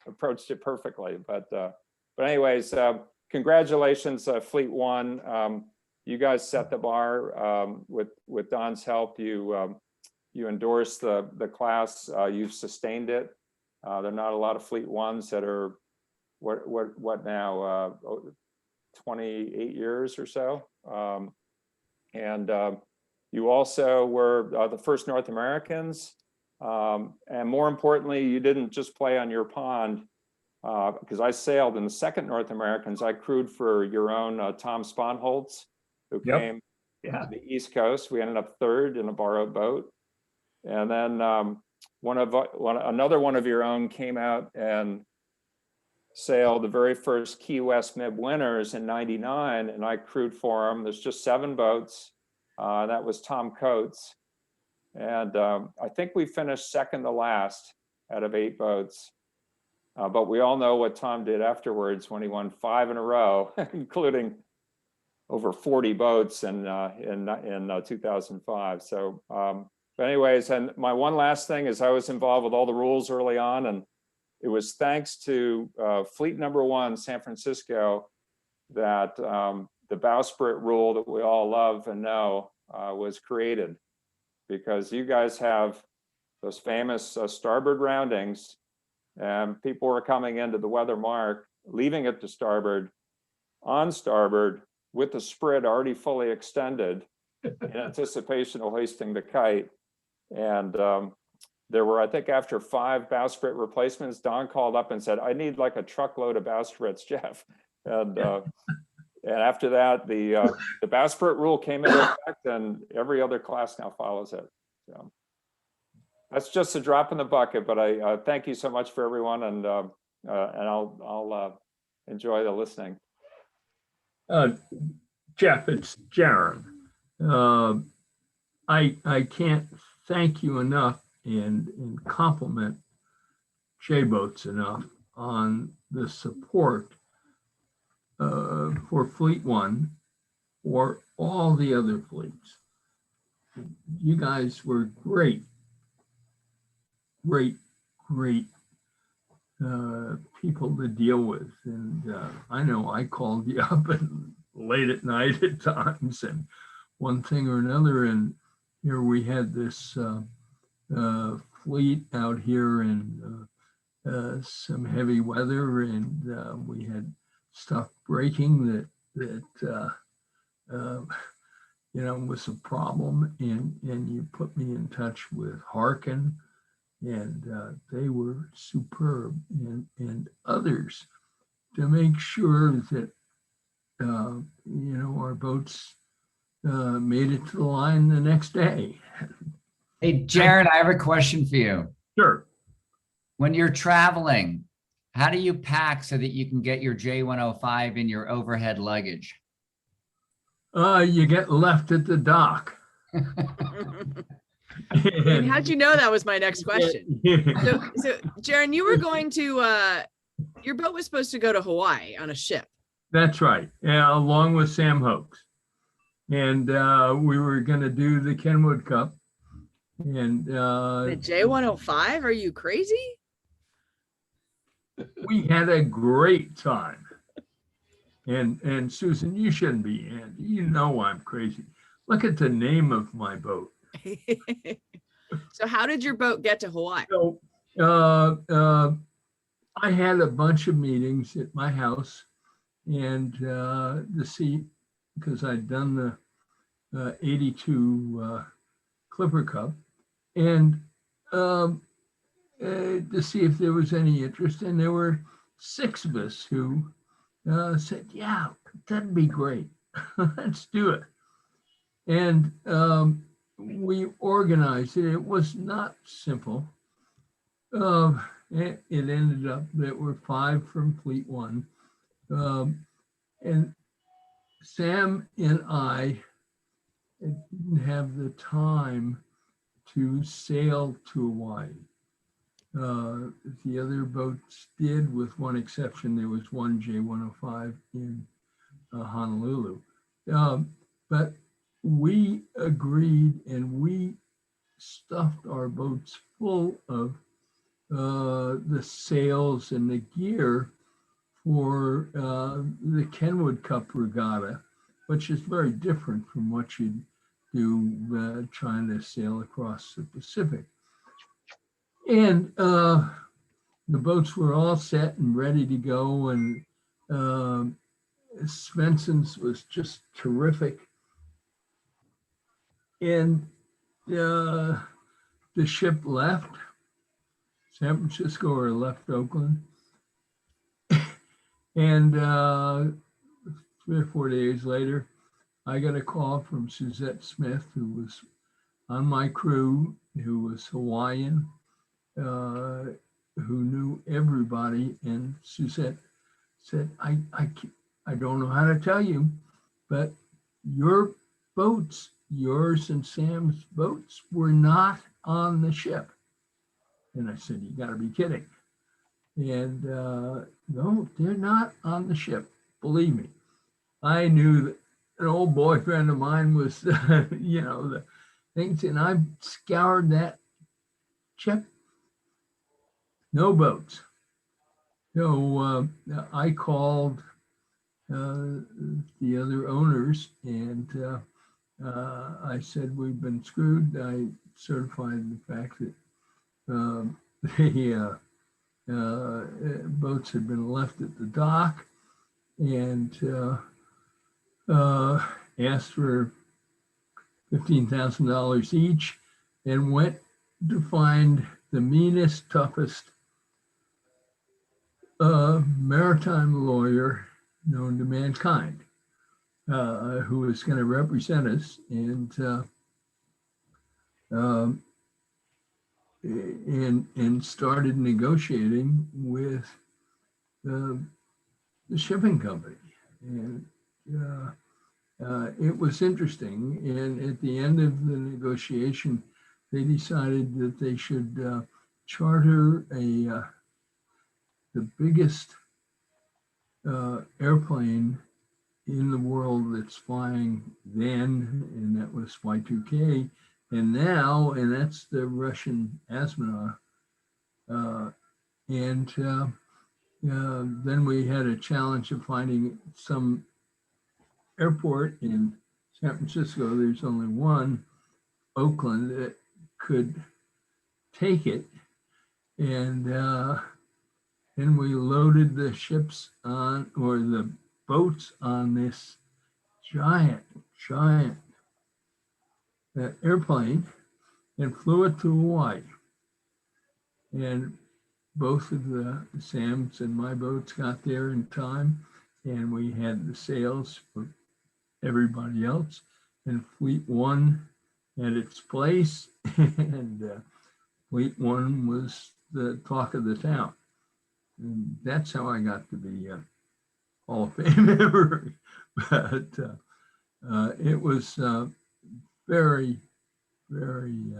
approached it perfectly. But anyways, congratulations, Fleet One. You guys set the bar with Don's help. You endorsed the class. You've sustained it. There are not a lot of Fleet Ones that are what now 28 years or so. And you also were the first North Americans. And more importantly, you didn't just play on your pond, because I sailed in the second North Americans. I crewed for your own Tom Sponholtz, who came to the East Coast. We ended up third in a borrowed boat. And then another one of your own came out and sailed the very first Key West Midwinters in '99, and I crewed for him. There's just 7 boats. That was Tom Coates. And I think we finished second to last out of 8 boats. But we all know what Tom did afterwards when he won 5 in a row, including over 40 boats in 2005. So, but anyways, and my one last thing is I was involved with all the rules early on, and it was thanks to Fleet Number 1, San Francisco, that the bowsprit rule that we all love and know was created. Because you guys have those famous starboard roundings, and people were coming into the weather mark, leaving it to starboard, on starboard, with the sprit already fully extended in anticipation of hoisting the kite. And there were, I think after 5 bowsprit replacements, Don called up and said, I need like a truckload of bowsprits, Jeff. And after that, the bowsprit rule came into effect, and every other class now follows it. So that's just a drop in the bucket, but I thank you so much for everyone, and I'll enjoy the listening. Jeff, it's Jaren. I can't thank you enough and compliment J-Boats enough on the support for Fleet One or all the other fleets. You guys were great people to deal with. And I know I called you up and late at night at times and one thing or another. And here we had this fleet out here in some heavy weather, and we had stuff breaking that was a problem, and you put me in touch with Harkin, and they were superb, and others, to make sure that our boats made it to the line the next day. Hey, Jaren, I have a question for you. Sure. When you're traveling, how do you pack so that you can get your J105 in your overhead luggage? You get left at the dock. And how'd you know that was my next question? So Jaren, you were going to, your boat was supposed to go to Hawaii on a ship. That's right. Yeah, along with Sam Hoax. And we were going to do the Kenwood Cup. And The J105? Are you crazy? we had a great time. And Susan, you shouldn't be, and you know I'm crazy. Look at the name of my boat. So how did your boat get to Hawaii? So I had a bunch of meetings at my house, and to see, because I'd done the 82 Clipper Cup, and to see if there was any interest. And there were 6 of us who said, yeah, that'd be great. Let's do it. And we organized it. It was not simple. It ended up that we're 5 from Fleet 1. And Sam and I didn't have the time to sail to Hawaii. The other boats did, with one exception. There was one J105 in Honolulu. But we agreed, and we stuffed our boats full of the sails and the gear for the Kenwood Cup Regatta, which is very different from what you do trying to sail across the Pacific. And the boats were all set and ready to go, and Svensson's was just terrific. And the ship left San Francisco or left Oakland. And 3 or 4 days later, I got a call from Suzette Smith, who was on my crew, who was Hawaiian, who knew everybody. And Suzette said, I don't know how to tell you, but your boats, yours and Sam's boats, were not on the ship. And I said, you gotta be kidding. And no, they're not on the ship. Believe me. I knew that an old boyfriend of mine was, the things, and I scoured that ship. No boats. So I called the other owners, and I said, we've been screwed. I certified the fact that the boats had been left at the dock, and asked for $15,000 each, and went to find the meanest, toughest maritime lawyer known to mankind, who was going to represent us, and started negotiating with the shipping company. And it was interesting. And at the end of the negotiation, they decided that they should charter the biggest airplane in the world that's flying then, and that was Y2K. And now, and that's the Russian Asymmetrical. Then we had a challenge of finding some airport in San Francisco. There's only one, Oakland, that could take it. And then we loaded the ships on, or the boats on this giant airplane and flew it to Hawaii. And both of the Sam's and my boats got there in time, and we had the sails for everybody else, and Fleet 1 had its place, and Fleet 1 was the talk of the town. And that's how I got to be a Hall of Fame member. But it was very, very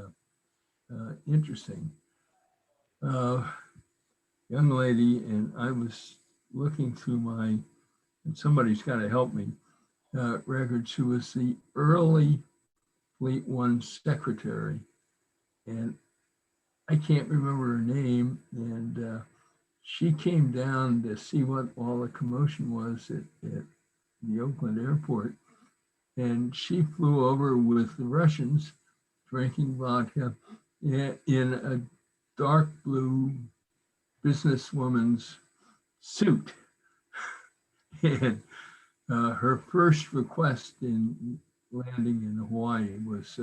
interesting. Young lady, and I was looking through my, and somebody's got to help me, records, who was the early Fleet 1 secretary. And I can't remember her name. And she came down to see what all the commotion was at the Oakland airport. And she flew over with the Russians drinking vodka in a dark blue businesswoman's suit. And her first request in landing in Hawaii was,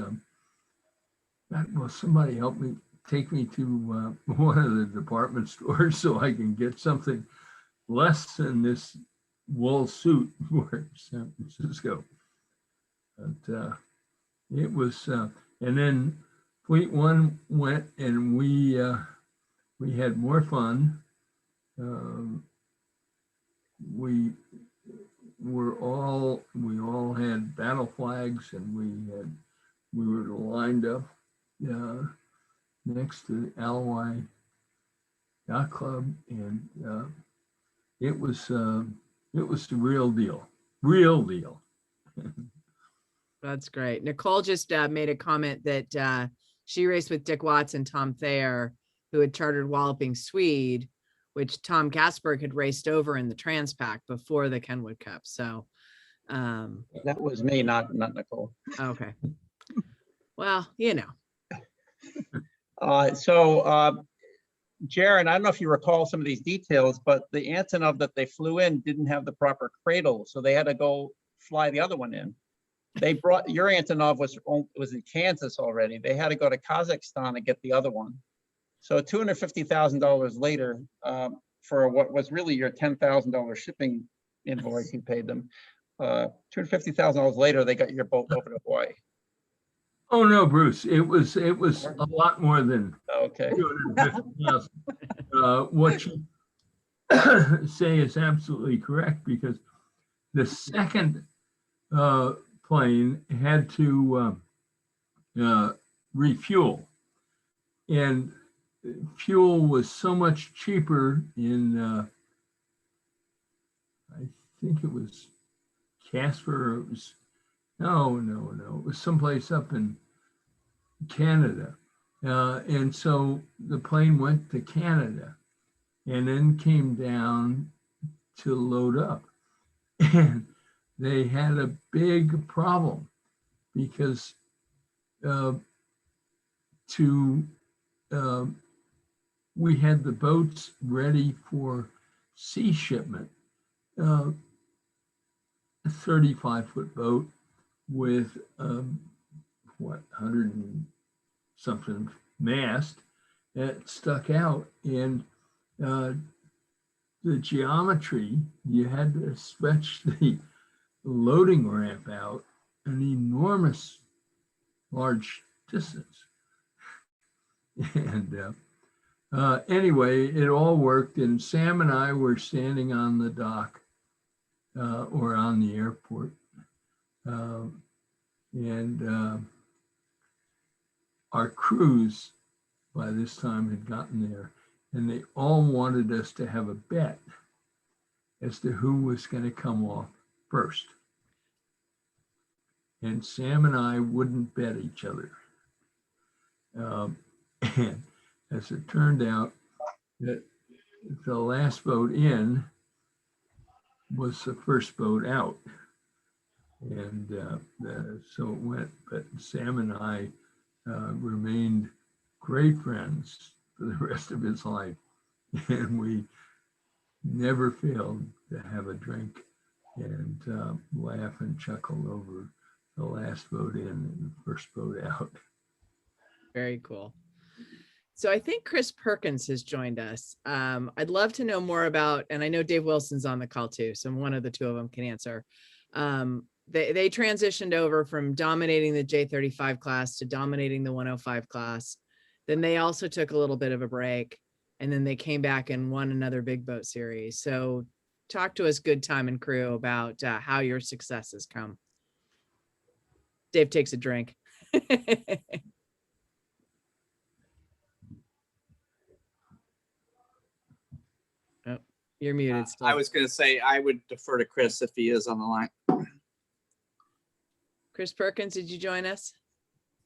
well, somebody help me, take me to one of the department stores so I can get something less than this wool suit for San Francisco. But it was, and then Fleet 1 went, and we had more fun. We all had battle flags, and we were lined up next to the Alloy Yacht Club, and it was the real deal. That's great. Nicole just made a comment that she raced with Dick Watts and Tom Thayer, who had chartered Walloping Swede, which Tom Gasberg had raced over in the Transpac before the Kenwood Cup. So That was me, not Nicole. okay. Well, you know. Jaren, I don't know if you recall some of these details, but the Antonov that they flew in didn't have the proper cradle, so they had to go fly the other one in. They brought, your Antonov was in Kansas already. They had to go to Kazakhstan and get the other one. So $250,000 later, for what was really your $10,000 shipping invoice you paid them, $250,000 later, they got your boat over to Hawaii. Oh no, Bruce! It was a lot more than okay. $250,000. What you say is absolutely correct, because the second plane had to refuel, and fuel was so much cheaper in I think it was Casper. It was no, it was someplace up in Canada, and so the plane went to Canada and then came down to load up, and they had a big problem because we had the boats ready for sea shipment, a 35-foot boat with 100 and something mast that stuck out, and the geometry, you had to stretch the loading ramp out an enormous large distance. And anyway, it all worked, and Sam and I were standing on the dock or on the airport, and our crews by this time had gotten there, and they all wanted us to have a bet as to who was going to come off first. And Sam and I wouldn't bet each other. And as it turned out, that the last boat in was the first boat out. And so it went, but Sam and I remained great friends for the rest of his life. And we never failed to have a drink and laugh and chuckle over the last boat in and the first boat out. Very cool. So I think Chris Perkins has joined us. I'd love to know more about, and I know Dave Wilson's on the call too, so one of the two of them can answer. They transitioned over from dominating the J35 class to dominating the 105 class. Then they also took a little bit of a break, and then they came back and won another big boat series. So talk to us, Good Time and crew, about how your successes come. Dave takes a drink. Oh, you're muted still. I was going to say I would defer to Chris if he is on the line. Chris Perkins, did you join us?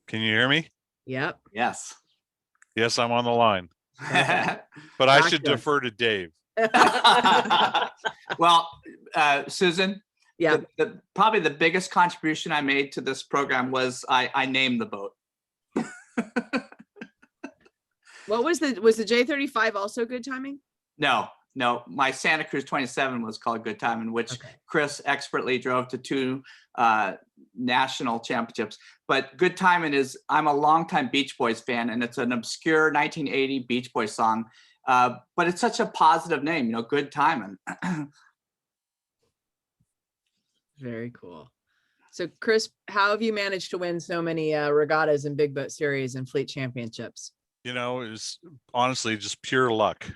Can you hear me? Yep. Yes. Yes, I'm on the line, but I should defer to Dave. Well, Susan, yeah, probably the biggest contribution I made to this program was I named the boat. What was the J35 also Good Timing? No, my Santa Cruz 27 was called Good Time, in which Chris expertly drove to 2 national championships. But Good Timing is, I'm a longtime Beach Boys fan, and it's an obscure 1980 Beach Boys song. But it's such a positive name, Good Timing. Very cool. So Chris, how have you managed to win so many regattas and big boat series and fleet championships? It was honestly just pure luck.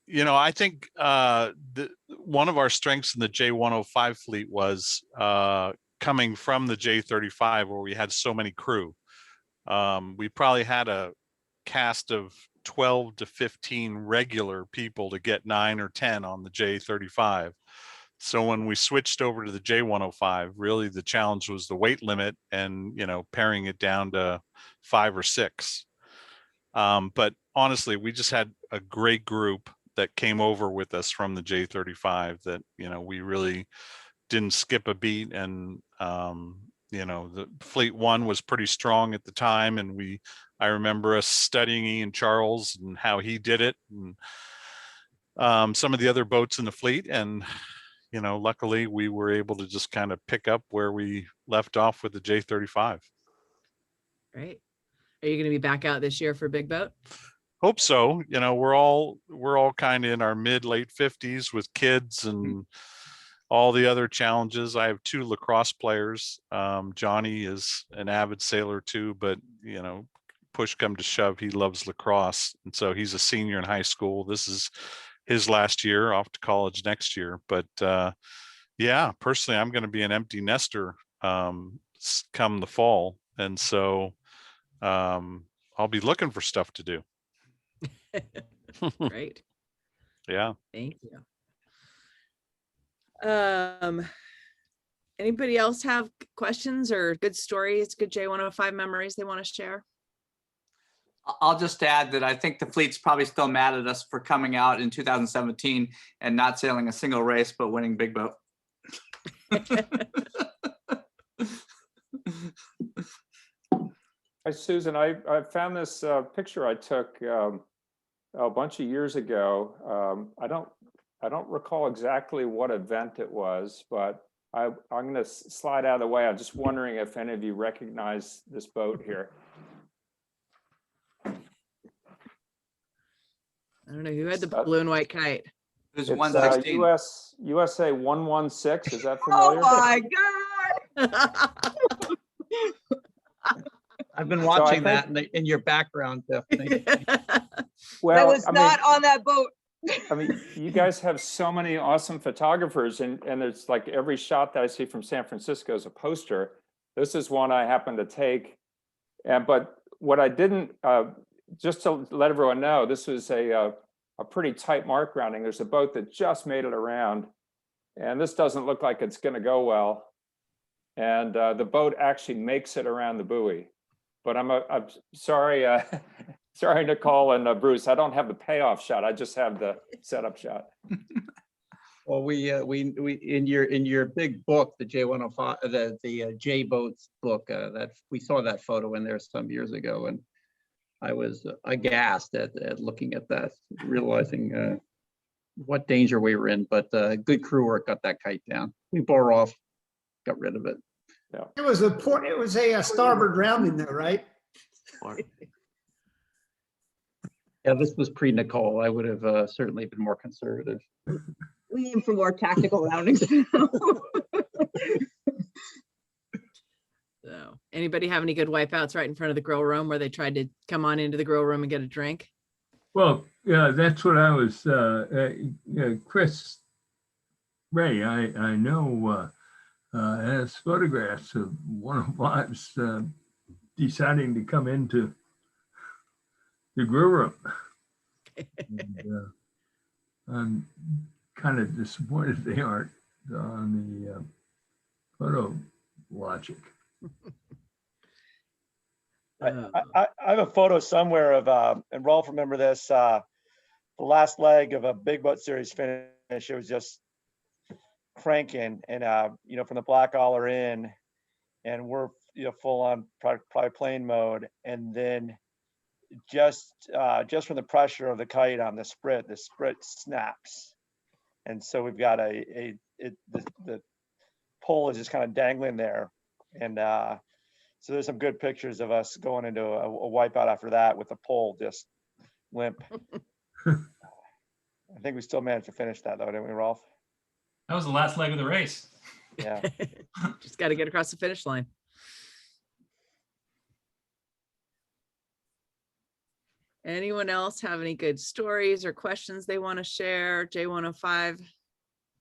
I think one of our strengths in the J105 fleet was coming from the J35, where we had so many crew. We probably had a cast of 12 to 15 regular people to get 9 or 10 on the J35. So when we switched over to the J105, really the challenge was the weight limit and, paring it down to 5 or 6. But honestly, we just had a great group that came over with us from the J35 that, we really didn't skip a beat. And, the Fleet 1 was pretty strong at the time. And I remember us studying Ian Charles and how he did it, and some of the other boats in the fleet. And, luckily we were able to just kind of pick up where we left off with the J35. Great. Are you going to be back out this year for big boat? Hope so. We're all kind of in our late 50s with kids and all the other challenges. I have 2 lacrosse players. Johnny is an avid sailor too, but push come to shove, he loves lacrosse, and so he's a senior in high school. This is his last year, off to college next year. But yeah, personally, I'm going to be an empty nester come the fall, and so I'll be looking for stuff to do. Great. Yeah. Thank you. Anybody else have questions or good stories, good J105 memories they want to share? I'll just add that I think the fleet's probably still mad at us for coming out in 2017 and not sailing a single race, but winning big boat. Hi, Susan. I found this picture I took a bunch of years ago. I don't recall exactly what event it was, but I'm going to slide out of the way. I'm just wondering if any of you recognize this boat here. I don't know who had the blue and white kite. It's 116. USA 116. Is that familiar? Oh my God. I've been watching that in your background, Stephanie. Well, I was not on that boat. I mean, you guys have so many awesome photographers, and it's like every shot that I see from San Francisco is a poster. This is one I happened to take. But what I didn't, just to let everyone know, this was a pretty tight mark rounding. There's a boat that just made it around, and this doesn't look like it's going to go well. And the boat actually makes it around the buoy. But I'm sorry, sorry, Nicole and Bruce, I don't have the payoff shot. I just have the setup shot. Well, we in your big book, the J105, the J boats book, that we saw that photo in there some years ago, and I was aghast at looking at that, realizing what danger we were in. But good crew work got that kite down. We bore off got rid of it. It was a starboard rounding though, right? Yeah, this was pre-Nicole. I would have certainly been more conservative. We aim for more tactical roundings. So anybody have any good wipeouts right in front of the grill room where they tried to come on into the grill room and get a drink? Well, yeah, that's what I was, Chris Ray, I know has photographs of 105s deciding to come into the grill room. And, I'm kind of disappointed they aren't on the photo logic. I have a photo somewhere of, and Rolf, remember this, the last leg of a big boat series finish. It was just cranking, and from the black oller in, and we're full on probably plane mode, and then just from the pressure of the kite on the sprit snaps, and so we've got the pole is just kind of dangling there, and so there's some good pictures of us going into a wipeout after that with the pole just limp. I think we still managed to finish that though, didn't we, Rolf? That was the last leg of the race. Yeah. Just got to get across the finish line. Anyone else have any good stories or questions they want to share? J105.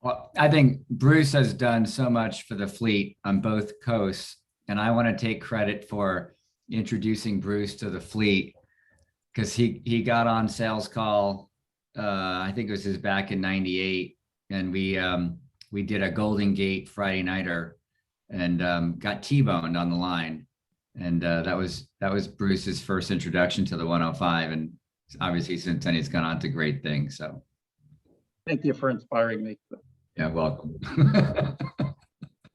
Well, I think Bruce has done so much for the fleet on both coasts, and I want to take credit for introducing Bruce to the fleet because he got on sales call. I think it was back in '98, and we did a Golden Gate Friday nighter and got T-boned on the line, and that was Bruce's first introduction to the 105, and obviously since then he's gone on to great things. So thank you for inspiring me. Yeah, welcome.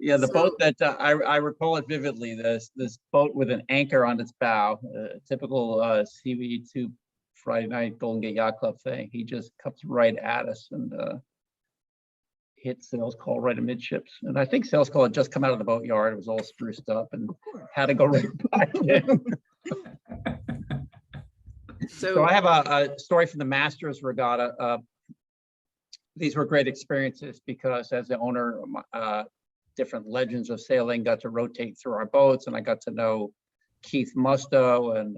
Yeah, the boat that I recall it vividly. This boat with an anchor on its bow, typical CV2 Friday night Golden Gate Yacht Club thing. He just comes right at us and hit sales call right amidships. And I think sales call had just come out of the boatyard. It was all spruced up and had to go right back in. So I have a story from the Masters Regatta. These were great experiences because as the owner, different legends of sailing got to rotate through our boats, and I got to know Keith Musto and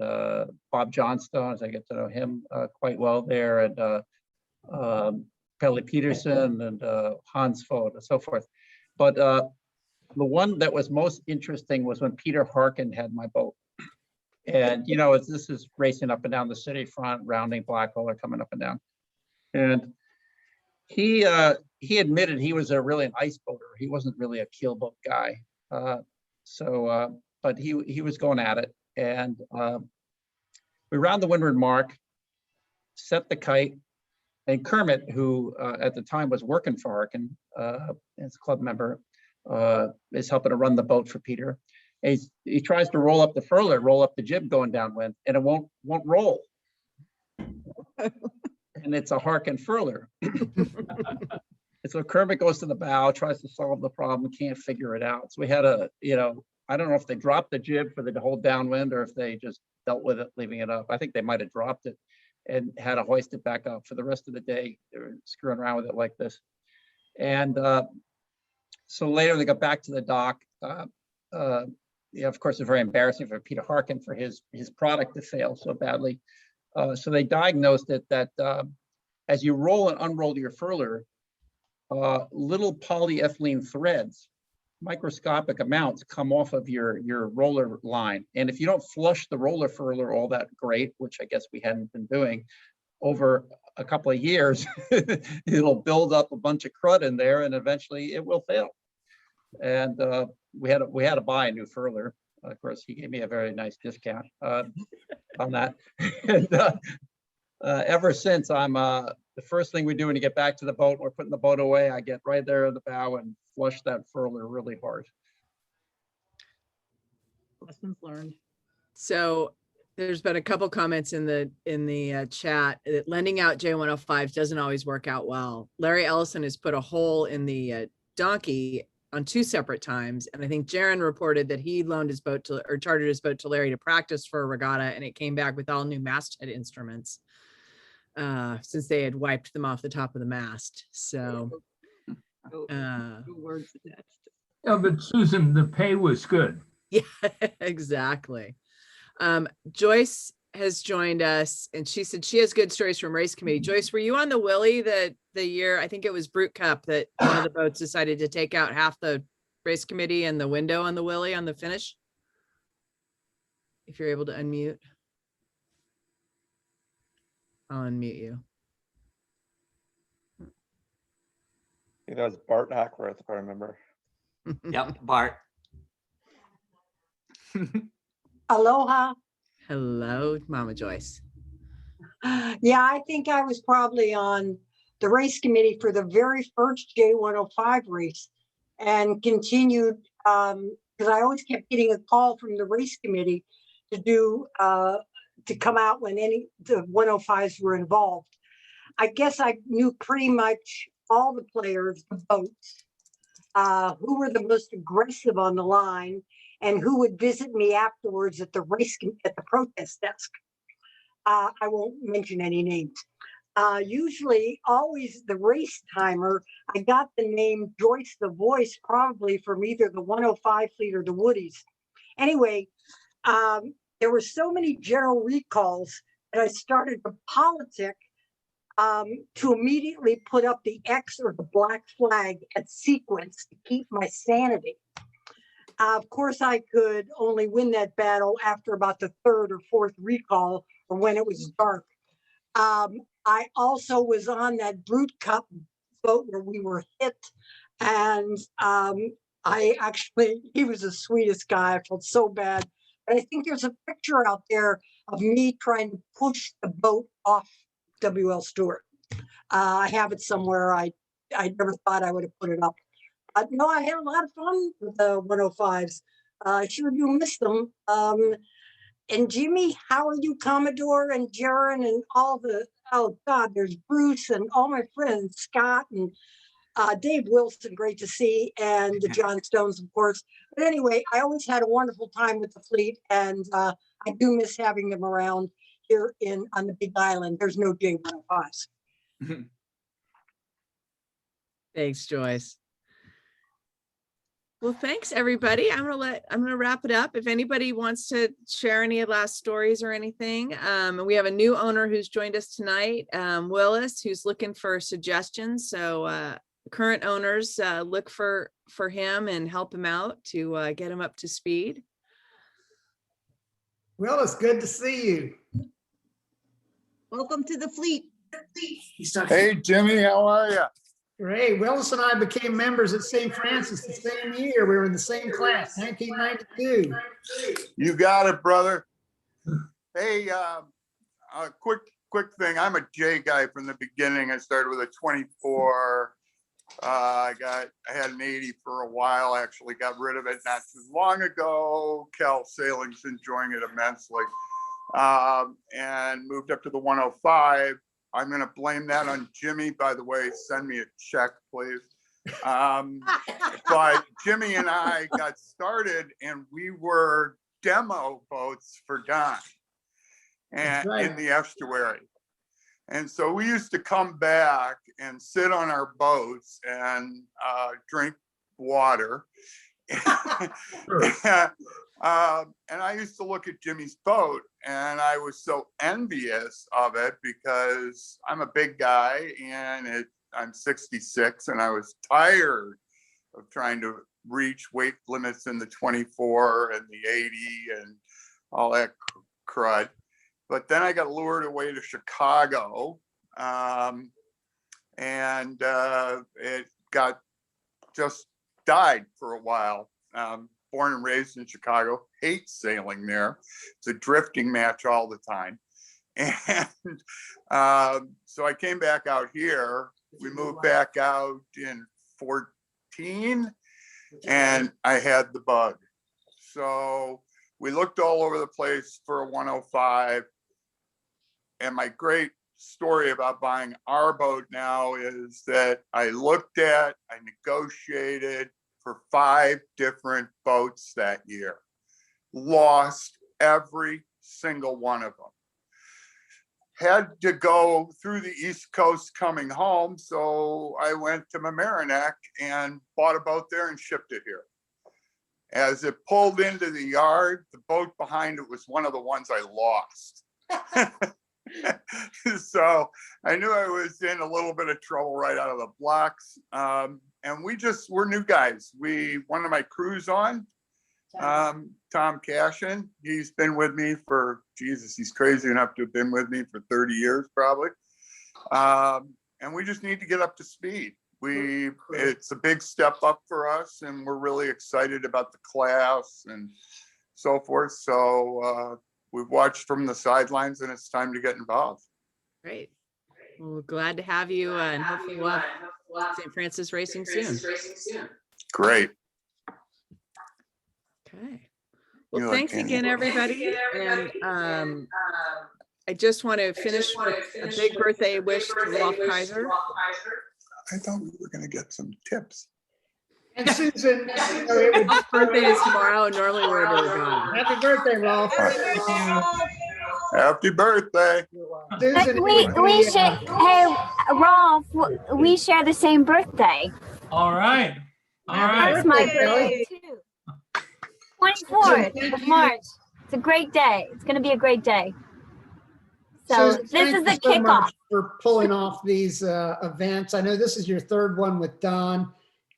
Bob Johnstone, as I get to know him quite well there, and Pelle Peterson and Hans Fogt and so forth. But the one that was most interesting was when Peter Harkin had my boat. And, this is racing up and down the city front, rounding Blackhole, coming up and down. And he admitted he was really an ice boater. He wasn't really a keelboat guy. But he was going at it. And we round the windward mark, set the kite, and Kermit, who at the time was working for Harkin as a club member, is helping to run the boat for Peter. He tries to roll up the furler, roll up the jib going downwind, and it won't roll. And it's a Harkin furler. And so Kermit goes to the bow, tries to solve the problem, can't figure it out. So we had I don't know if they dropped the jib for the whole downwind or if they just dealt with it, leaving it up. I think they might have dropped it and had to hoist it back up for the rest of the day. They were screwing around with it like this. And so later they got back to the dock. Of course, it's very embarrassing for Peter Harkin for his product to fail so badly. So they diagnosed it that as you roll and unroll your furler, little polyethylene threads, microscopic amounts, come off of your roller line. And if you don't flush the roller furler all that great, which I guess we hadn't been doing, over a couple of years, it'll build up a bunch of crud in there and eventually it will fail. And we had to buy a new furler. Of course, he gave me a very nice discount on that. And ever since, I'm the first thing we do when you get back to the boat, we're putting the boat away, I get right there in the bow and flush that furler really hard. Lessons learned. So there's been a couple comments in the chat that lending out J105 doesn't always work out well. Larry Ellison has put a hole in the donkey on 2 separate times. And I think Jaren reported that he loaned his boat to, or chartered his boat to Larry to practice for a regatta, and it came back with all new masthead instruments since they had wiped them off the top of the mast. So, No words attached. Yeah, but Susan, the pay was good. yeah, exactly. Joyce has joined us, and she said she has good stories from race committee. Joyce, were you on the Willie the year, I think it was Brute Cup, that one of the boats decided to take out half the race committee and the window on the Willie on the finish? If you're able to unmute. I'll unmute you. I think that was Bart Hackworth, if I remember. Yep, Bart. Aloha. Hello, Mama Joyce. Yeah, I think I was probably on the race committee for the very first J105 race and continued because I always kept getting a call from the race committee to do to come out when any the 105s were involved. I guess I knew pretty much all the players, the boats, who were the most aggressive on the line, and who would visit me afterwards at the at the protest desk. I won't mention any names. Usually, always the race timer. I got the name Joyce the Voice probably from either the 105 fleet or the Woodies. Anyway, there were so many general recalls that I started to politic to immediately put up the X or the black flag at sequence to keep my sanity. Of course, I could only win that battle after about the 3rd or 4th recall or when it was dark. I also was on that Brute Cup boat where we were hit. And he was the sweetest guy. I felt so bad. But I think there's a picture out there of me trying to push the boat off W.L. Stewart. I have it somewhere. I never thought I would have put it up. But no, I had a lot of fun with the 105s. I sure do miss them. And Jimmy, how are you, Commodore and Jaren and all the, oh God, there's Bruce and all my friends, Scott and Dave Wilson, great to see, and the Johnstones, of course. But anyway, I always had a wonderful time with the fleet, and I do miss having them around here on the Big Island. There's no J105s. Thanks, Joyce. Well, thanks everybody. I'm gonna wrap it up. If anybody wants to share any last stories or anything, and we have a new owner who's joined us tonight, Willis, who's looking for suggestions. So current owners, look for him and help him out to get him up to speed. Well, it's good to see you. Welcome to the fleet. Hey, Jimmy, how are you? Great. Willis and I became members at St. Francis the same year. We were in the same class, 1992. You got it, brother. Hey, a quick thing. I'm a J guy from the beginning. I started with a 24. I had an 80 for a while. I actually got rid of it not too long ago. Cal Sailing's enjoying it immensely. And moved up to the 105. I'm going to blame that on Jimmy, by the way. Send me a check, please. But Jimmy and I got started, and we were demo boats for Don and in the estuary. And so we used to come back and sit on our boats and drink water. And I used to look at Jimmy's boat, and I was so envious of it because I'm a big guy and I'm 66, and I was tired of trying to reach weight limits in the 24 and the 80 and all that crud. But then I got lured away to Chicago, and it just died for a while. Born and raised in Chicago, hate sailing there. It's a drifting match all the time. And so I came back out here. We moved back out in 14, and I had the bug. So we looked all over the place for a 105. And my great story about buying our boat now is that I looked at, I negotiated for 5 different boats that year. Lost every single one of them. Had to go through the East Coast coming home, so I went to Mamaroneck and bought a boat there and shipped it here. As it pulled into the yard, the boat behind it was one of the ones I lost. So I knew I was in a little bit of trouble right out of the blocks. And we're new guys. One of my crews on, Tom Cashin, he's been with me for, Jesus, he's crazy enough to have been with me for 30 years probably. And we just need to get up to speed. It's a big step up for us, and we're really excited about the class and so forth. So we've watched from the sidelines, and it's time to get involved. Great. Well, we're glad to have you, and hopefully we'll have St. Francis racing soon. Great. Okay. Well, thanks again, everybody. And I just want to finish with a big birthday wish to Rolf Kaiser. I thought we were going to get some tips. And Susan, his birthday is tomorrow, and normally we're able to go. Happy birthday, Rolf. Happy birthday. Susan, We share, hey, Rolf, we share the same birthday. All right. All right. That's my birthday too. 24th of March. It's a great day. It's going to be a great day. So Susan, this is the thank you so kickoff. much for pulling off these events. I know this is your 3rd one with Don,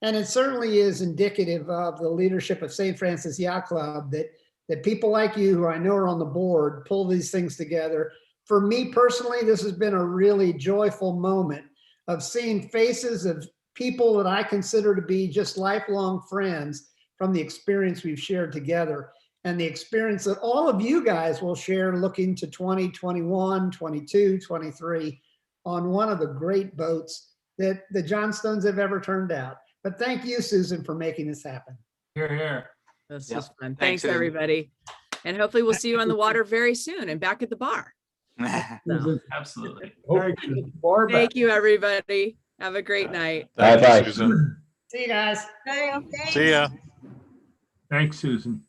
and it certainly is indicative of the leadership of St. Francis Yacht Club that people like you, who I know are on the board, pull these things together. For me personally, this has been a really joyful moment of seeing faces of people that I consider to be just lifelong friends from the experience we've shared together, and the experience that all of you guys will share looking to 2021, 22, 23 on one of the great boats that the Johnstones have ever turned out. But thank you, Susan, for making this happen. Here, here. This Yep. is fun. Thanks, Thanks, Susan. everybody. And hopefully we'll see you on the water very soon and back at the bar. So, Absolutely. thank you, everybody. Have a great night. Thank you, Susan. See you guys. See ya. Thanks, Susan.